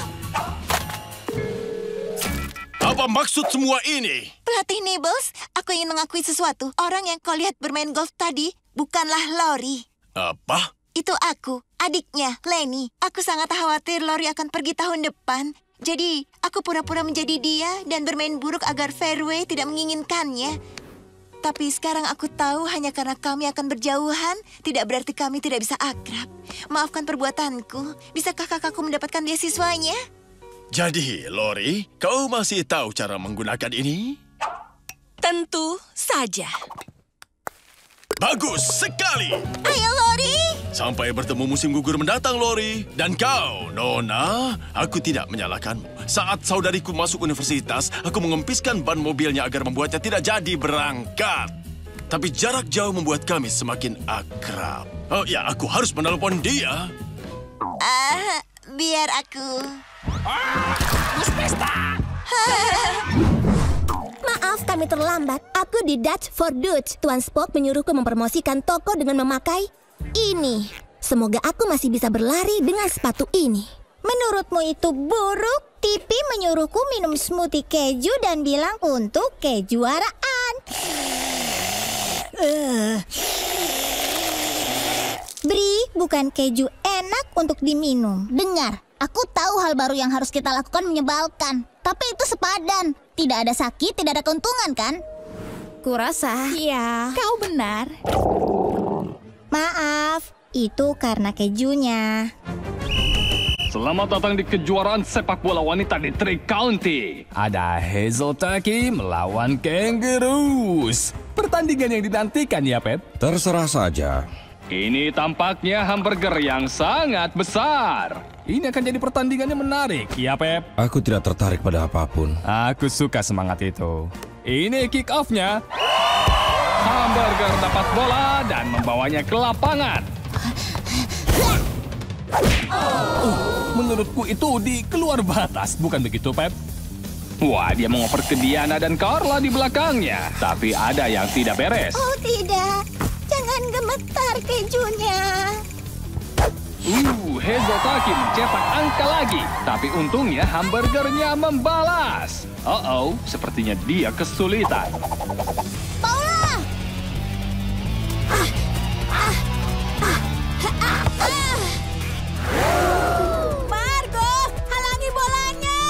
Apa maksud semua ini? Pelatih Nibbles, aku ingin mengakui sesuatu. Orang yang kau lihat bermain golf tadi bukanlah Lori. Apa? Itu aku, adiknya, Lenny. Aku sangat khawatir Lori akan pergi tahun depan. Jadi, aku pura-pura menjadi dia dan bermain buruk agar Fairway tidak menginginkannya. Tapi sekarang aku tahu hanya karena kami akan berjauhan, tidak berarti kami tidak bisa akrab. Maafkan perbuatanku. Bisakah kakakku mendapatkan beasiswanya? Jadi, Lori, kau masih tahu cara menggunakan ini? Tentu saja. Bagus sekali. Ayo, Lori. Sampai bertemu musim gugur mendatang, Lori. Dan kau, Nona, aku tidak menyalahkanmu. Saat saudariku masuk universitas, aku mengempiskan ban mobilnya agar membuatnya tidak jadi berangkat. Tapi jarak jauh membuat kami semakin akrab. Oh ya, aku harus menelpon dia. Biar aku. Bus pesta. Maaf, kami terlambat. Aku di Dutch for Dutch. Tuan Spock menyuruhku mempromosikan toko dengan memakai ini. Semoga aku masih bisa berlari dengan sepatu ini. Menurutmu itu buruk? Tipi menyuruhku minum smoothie keju dan bilang untuk kejuaraan. Bri, bukan keju enak untuk diminum. Dengar, aku tahu hal baru yang harus kita lakukan menyebalkan. Tapi itu sepadan. Tidak ada sakit, tidak ada keuntungan, kan? Kurasa. Iya. Kau benar. Maaf, itu karena kejunya. Selamat datang di kejuaraan sepak bola wanita di Tri County. Ada Hazel Turkey melawan Kangaroos. Pertandingan yang dinantikan ya, Pep? Terserah saja. Ini tampaknya hamburger yang sangat besar. Ini akan jadi pertandingan yang menarik, ya Pep? Aku tidak tertarik pada apapun. Aku suka semangat itu. Ini kick off-nya. Hamburger dapat bola dan membawanya ke lapangan. Menurutku itu di keluar batas, bukan begitu, Pep? Wah, dia mengoper ke Diana dan Carla di belakangnya. Tapi ada yang tidak beres. Oh tidak, jangan gemetar kejunya. Hazeltaki mencetak angka lagi. Tapi untungnya hamburgernya membalas. Sepertinya dia kesulitan. Paula! Margo, halangi bolanya.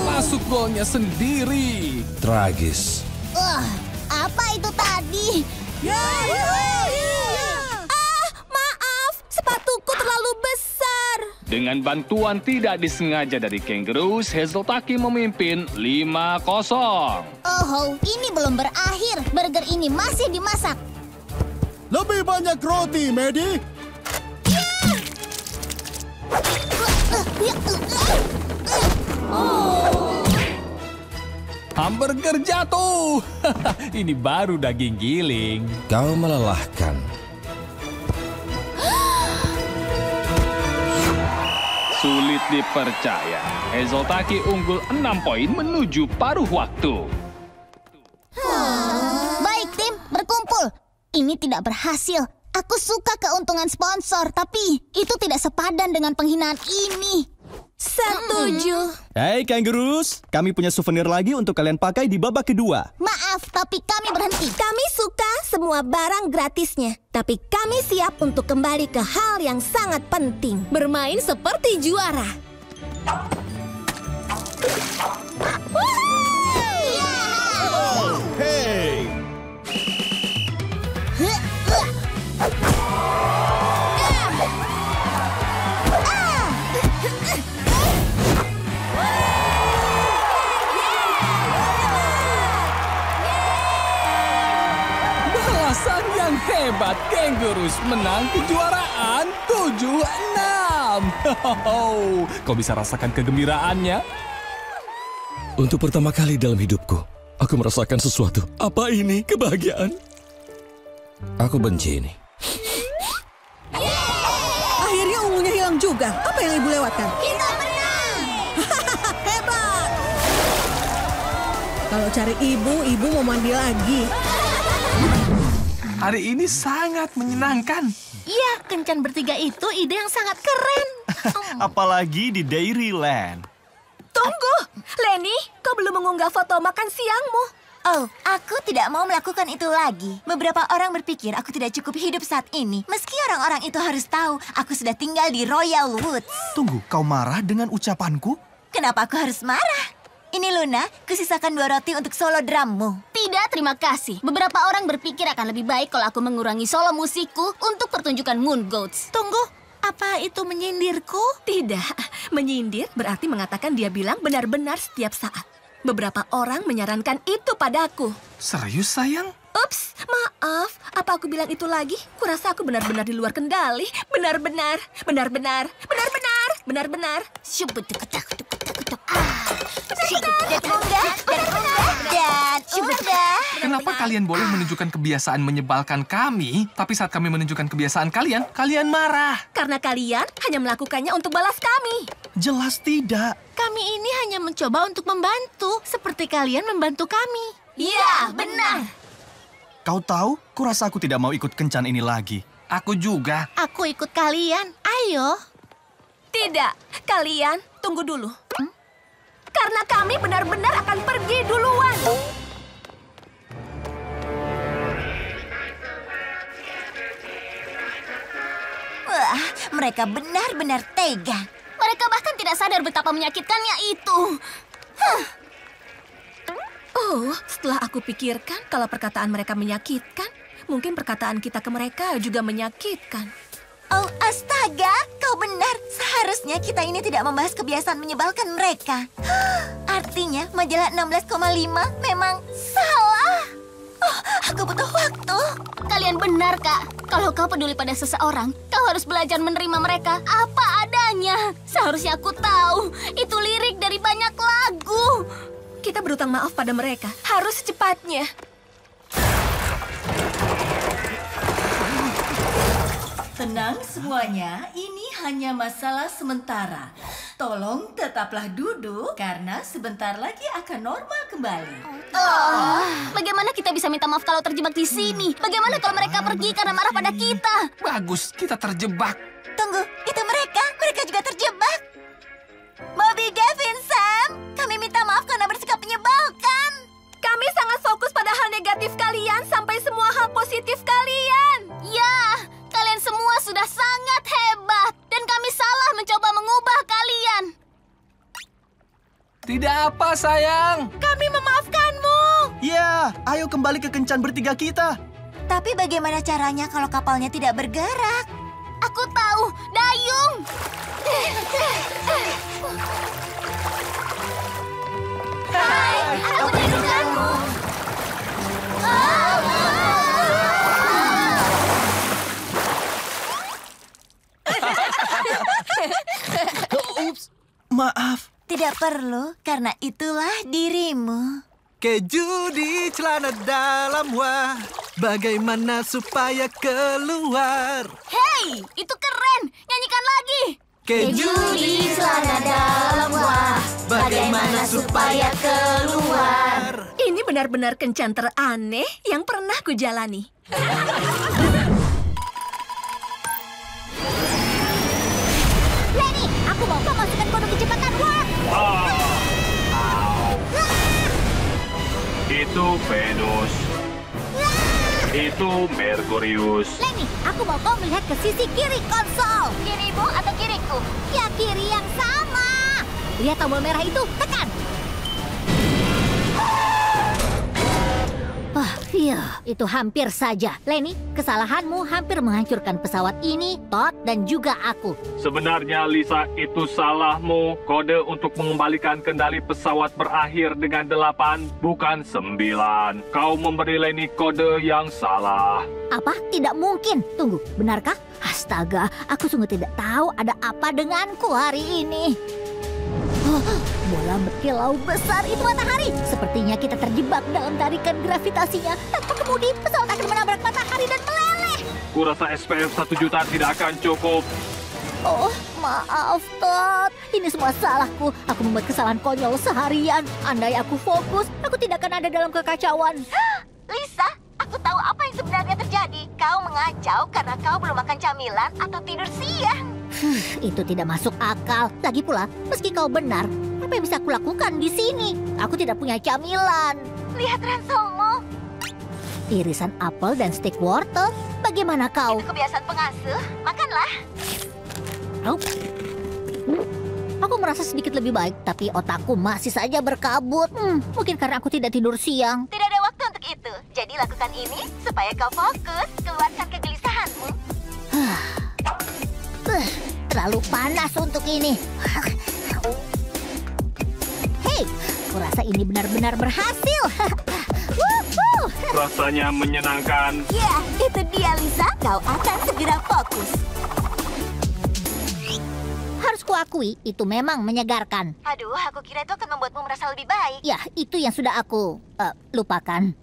Masuk golnya sendiri. Tragis. Apa itu tadi? Maaf, sepatuku terlalu besar. Dengan bantuan tidak disengaja dari Kangaroos, Hazeltaki memimpin 5-0. Ini belum berakhir. Burger ini masih dimasak. Lebih banyak roti, Maddie. Hamburger jatuh. Ini baru daging giling. Kau melelahkan. Sulit dipercaya. Hazeltaki unggul 6 poin menuju paruh waktu. Baik tim, berkumpul. Ini tidak berhasil. Aku suka keuntungan sponsor, tapi itu tidak sepadan dengan penghinaan ini. Setuju. Hei Kangaroos, kami punya souvenir lagi untuk kalian pakai di babak kedua. Maaf, tapi kami berhenti. Kami suka semua barang gratisnya. Tapi kami siap untuk kembali ke hal yang sangat penting. Bermain seperti juara. Hey! Balasan yang hebat, Kangaroos menang kejuaraan 7-6. Kau bisa rasakan kegembiraannya? Untuk pertama kali dalam hidupku, aku merasakan sesuatu. Apa ini kebahagiaan? Aku benci ini. Akhirnya ungunya hilang juga. Apa yang ibu lewatkan? Kita menang! Hebat! Kalau cari ibu mau mandi lagi. Hari ini sangat menyenangkan. Iya, kencan bertiga itu ide yang sangat keren. Apalagi di Dairyland. Tunggu, Lenny, kau belum mengunggah foto makan siangmu. Oh, aku tidak mau melakukan itu lagi. Beberapa orang berpikir aku tidak cukup hidup saat ini. Meski orang-orang itu harus tahu, aku sudah tinggal di Royal Woods. Tunggu, kau marah dengan ucapanku? Kenapa aku harus marah? Ini Luna, kusisakan 2 roti untuk solo drummu. Tidak, terima kasih. Beberapa orang berpikir akan lebih baik kalau aku mengurangi solo musikku untuk pertunjukan Moon Goats. Tunggu, apa itu menyindirku? Tidak, menyindir berarti mengatakan dia bilang benar-benar setiap saat. Beberapa orang menyarankan itu padaku. Serius, sayang? Ups, maaf. Apa aku bilang itu lagi? Kurasa aku benar-benar di luar kendali. Benar-benar. Kenapa kalian boleh menunjukkan kebiasaan menyebalkan kami, tapi saat kami menunjukkan kebiasaan kalian, kalian marah? Karena kalian hanya melakukannya untuk balas kami. Jelas tidak. Kami ini hanya mencoba untuk membantu, seperti kalian membantu kami. Iya, benar. Kau tahu, kurasa aku tidak mau ikut kencan ini lagi. Aku juga. Aku ikut kalian. Ayo. Tidak, kalian tunggu dulu. Karena kami benar-benar akan pergi duluan. Wah, mereka benar-benar tega. Mereka bahkan tidak sadar betapa menyakitkannya itu. Oh, setelah aku pikirkan, kalau perkataan mereka menyakitkan, mungkin perkataan kita ke mereka juga menyakitkan. Oh, astaga, kau benar. Seharusnya kita ini tidak membahas kebiasaan menyebalkan mereka. Artinya, majalah 16,5 memang salah. Oh, aku butuh waktu. Kalian benar, Kak. Kalau kau peduli pada seseorang, kau harus belajar menerima mereka apa adanya. Seharusnya aku tahu, itu lirik dari banyak lagu. Kita berutang maaf pada mereka. Harus secepatnya. Tenang semuanya, ini hanya masalah sementara. Tolong tetaplah duduk karena sebentar lagi akan normal kembali. Bagaimana kita bisa minta maaf kalau terjebak di sini? Bagaimana kalau mereka pergi karena marah pada kita? Bagus, kita terjebak. Tunggu, itu mereka. Mereka juga terjebak. Bobby, Gavin, Sam, kami minta maaf karena bersikap menyebalkan. Kami sangat fokus pada hal negatif kalian sampai semua hal positif kalian. Ya, kalian semua sudah sangat hebat. Dan kami salah mencoba mengubah kalian. Tidak apa, sayang. Kami memaafkanmu. Ya, ayo kembali ke kencan bertiga kita. Tapi bagaimana caranya kalau kapalnya tidak bergerak? Aku tahu, dayung. Hai, aku merindukanmu. Ups, maaf. Tidak perlu, karena itulah dirimu. Keju di celana dalam, wah. Bagaimana supaya keluar? Hei, itu keren. Nyanyikan lagi. Keju di celana dalam, wah. Bagaimana supaya keluar? Ini benar-benar kencan teraneh yang pernah kujalani. Lenny, aku mau kau masukkan kode kecepatan warp. Itu Venus. Itu Merkurius. Lenny, aku mau kau melihat ke sisi kiri konsol. Kirimu atau kiriku? Ya, kiri yang sama. Lihat tombol merah itu, tekan. Iya, itu hampir saja. Lenny, kesalahanmu hampir menghancurkan pesawat ini, Todd, dan juga aku. Sebenarnya, Lisa, itu salahmu. Kode untuk mengembalikan kendali pesawat berakhir dengan 8, bukan 9. Kau memberi Lenny kode yang salah. Apa? Tidak mungkin. Tunggu, benarkah? Astaga, aku sungguh tidak tahu ada apa denganku hari ini. Bola berkilau besar itu matahari. Sepertinya kita terjebak dalam tarikan gravitasinya. Tanpa kemudi, pesawat akan menabrak matahari dan meleleh. Kurasa SPF 1 juta tidak akan cukup. Oh, maaf, Todd. Ini semua salahku. Aku membuat kesalahan konyol seharian. Andai aku fokus, aku tidak akan ada dalam kekacauan. Lisa, aku tahu apa yang sebenarnya terjadi. Kau mengacau karena kau belum makan camilan atau tidur siang. Itu tidak masuk akal. Lagi pula, meski kau benar, apa yang bisa kulakukan di sini? Aku tidak punya camilan. Lihat ranselmu. Irisan apel dan stik wortel. Bagaimana kau? Itu kebiasaan pengasuh. Makanlah. Aku merasa sedikit lebih baik, tapi otakku masih saja berkabut. Mungkin karena aku tidak tidur siang. Tidak ada waktu untuk itu. Jadi lakukan ini supaya kau fokus. Keluarkan kegelisahanmu. Terlalu panas untuk ini. Hei, kurasa ini benar-benar berhasil. Rasanya menyenangkan. Ya, itu dia, Lisa. Kau akan segera fokus. Harus kuakui, itu memang menyegarkan. Aduh, aku kira itu akan membuatmu merasa lebih baik. Ya, itu yang sudah aku lupakan.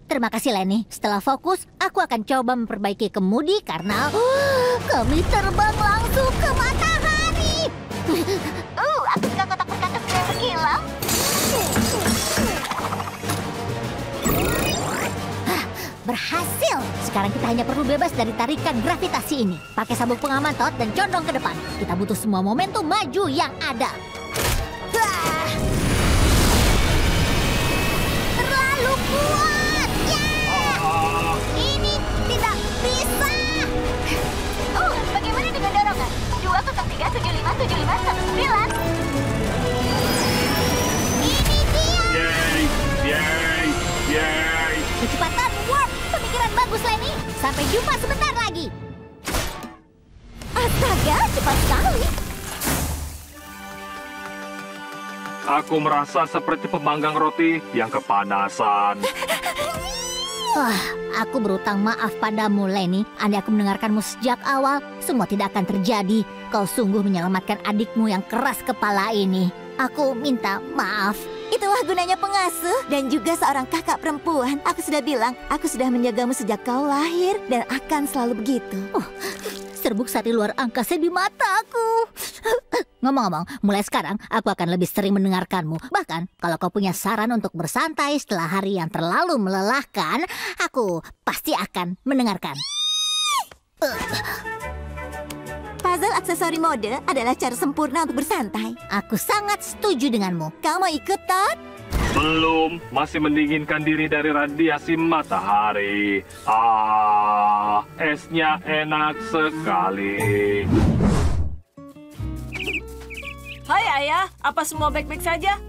Terima kasih, Lenny. Setelah fokus, aku akan coba memperbaiki kemudi karena kami terbang langsung ke matahari. Aku suka kotak perkakas yang berkilau. Berhasil. Sekarang kita hanya perlu bebas dari tarikan gravitasi ini. Pakai sabuk pengaman, Todd, dan condong ke depan. Kita butuh semua momentum maju yang ada. Terlalu kuat. Ini tidak bisa. Bagaimana dengan dorongan? 203757519. Ini dia. Yay. Kecepatan warp. Pemikiran bagus, Lenny. Sampai jumpa sebentar lagi. Astaga, cepat sekali. Aku merasa seperti pemanggang roti yang kepanasan. Aku berutang maaf padamu, Lenny. Andai aku mendengarkanmu sejak awal, semua tidak akan terjadi. Kau sungguh menyelamatkan adikmu yang keras kepala ini. Aku minta maaf. Itulah gunanya pengasuh dan juga seorang kakak perempuan. Aku sudah bilang, aku sudah menjagamu sejak kau lahir dan akan selalu begitu. serbuk sari luar angkasa di mataku. Ngomong-ngomong, mulai sekarang aku akan lebih sering mendengarkanmu. Bahkan kalau kau punya saran untuk bersantai setelah hari yang terlalu melelahkan, aku pasti akan mendengarkan. Puzzle aksesori mode adalah cara sempurna untuk bersantai. Aku sangat setuju denganmu. Kau mau ikut, Todd? Belum, masih mendinginkan diri dari radiasi matahari. Esnya enak sekali. Hai Ayah, apa semua baik-baik saja?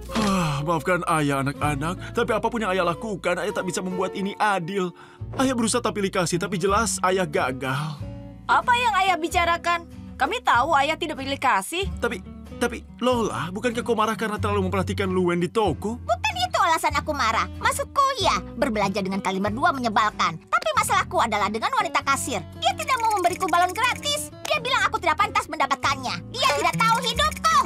Maafkan Ayah anak-anak, tapi apapun yang Ayah lakukan, Ayah tak bisa membuat ini adil. Ayah berusaha tak pilih kasih, tapi jelas Ayah gagal. Apa yang Ayah bicarakan? Kami tahu Ayah tidak pilih kasih. Tapi Lola, bukankah kau marah karena terlalu memperhatikan Luen di toko? Bukan itu alasan aku marah. Maksudku ya, berbelanja dengan kalian berdua menyebalkan. Tapi masalahku adalah dengan wanita kasir. Dia tidak mau memberiku balon gratis. Dia bilang aku tidak pantas mendapatkannya. Dia tidak tahu hidupku.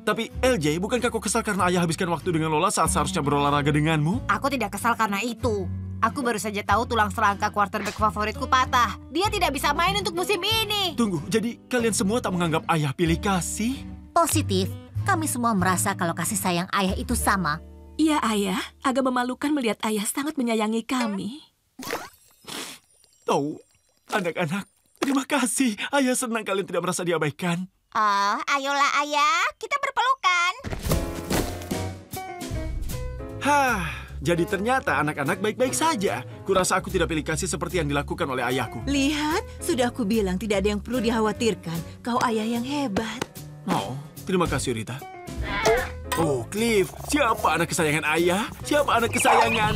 Tapi LJ, bukankah kau kesal karena Ayah habiskan waktu dengan Lola saat seharusnya berolahraga denganmu? Aku tidak kesal karena itu. Aku baru saja tahu tulang serangka quarterback favoritku patah. Dia tidak bisa main untuk musim ini. Tunggu, jadi kalian semua tak menganggap Ayah pilih kasih? Positif, kami semua merasa kalau kasih sayang Ayah itu sama. Iya, Ayah. Agak memalukan melihat Ayah sangat menyayangi kami. Oh, anak-anak, terima kasih. Ayah senang kalian tidak merasa diabaikan. Oh, ayolah Ayah, kita berpelukan. Jadi ternyata anak-anak baik-baik saja. Kurasa aku tidak pilih kasih seperti yang dilakukan oleh ayahku. Lihat, sudah aku bilang tidak ada yang perlu dikhawatirkan. Kau ayah yang hebat. Oh, terima kasih Rita. Oh, Cliff, siapa anak kesayangan ayah? Siapa anak kesayangan?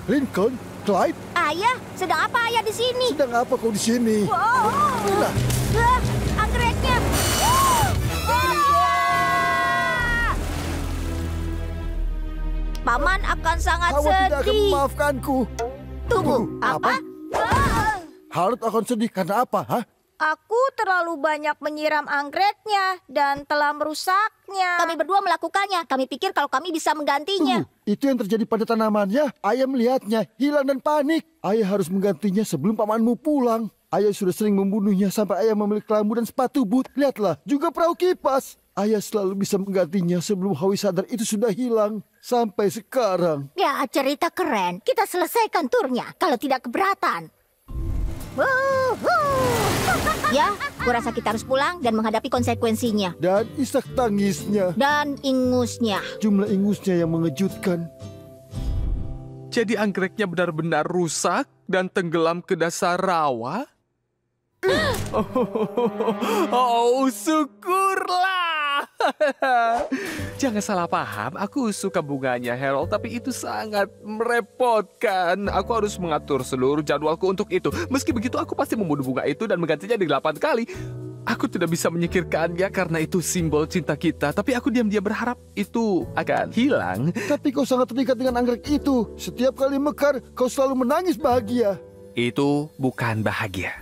Lincoln, Clyde. Ayah, sedang apa Ayah di sini? Sedang apa kau di sini? Wow. Anggreknya. Paman akan sangat Kau sedih. tidak akan memaafkanku. Tunggu, apa? Harut akan sedih karena apa, ha? Aku terlalu banyak menyiram anggreknya dan telah merusaknya. Kami berdua melakukannya. Kami pikir kalau kami bisa menggantinya. Itu yang terjadi pada tanamannya. Ayah melihatnya, hilang dan panik. Ayah harus menggantinya sebelum pamanmu pulang. Ayah sudah sering membunuhnya sampai ayah memiliki kelambu dan sepatu boot. Lihatlah, juga perahu kipas. Ayah selalu bisa menggantinya sebelum Howie sadar itu sudah hilang. Sampai sekarang. Ya, cerita keren. Kita selesaikan turnya kalau tidak keberatan. Ya, kurasa kita harus pulang dan menghadapi konsekuensinya. Dan isak tangisnya. Dan ingusnya. Jumlah ingusnya yang mengejutkan. Jadi anggreknya benar-benar rusak dan tenggelam ke dasar rawa? Oh, syukurlah. Jangan salah paham, aku suka bunganya Harold, tapi itu sangat merepotkan. Aku harus mengatur seluruh jadwalku untuk itu. Meski begitu, aku pasti membunuh bunga itu dan menggantinya di 8 kali. Aku tidak bisa menyingkirkannya karena itu simbol cinta kita. Tapi aku diam-diam berharap itu akan hilang. Tapi kau sangat terikat dengan anggrek itu. Setiap kali mekar, kau selalu menangis bahagia. Itu bukan bahagia.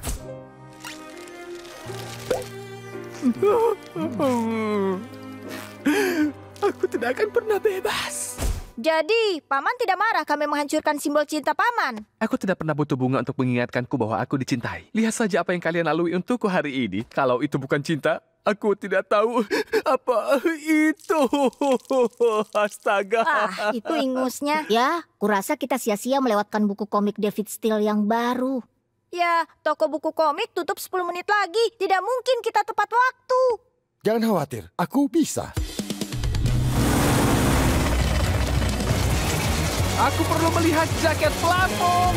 Aku tidak akan pernah bebas. Jadi, Paman tidak marah kami menghancurkan simbol cinta Paman? Aku tidak pernah butuh bunga untuk mengingatkanku bahwa aku dicintai. Lihat saja apa yang kalian lalui untukku hari ini. Kalau itu bukan cinta, aku tidak tahu apa itu. Astaga. Itu ingusnya. Ya, kurasa kita sia-sia melewatkan buku komik David Steele yang baru. Ya, toko buku komik tutup 10 menit lagi. Tidak mungkin kita tepat waktu. Jangan khawatir, aku bisa. Aku perlu melihat jaket pelampung.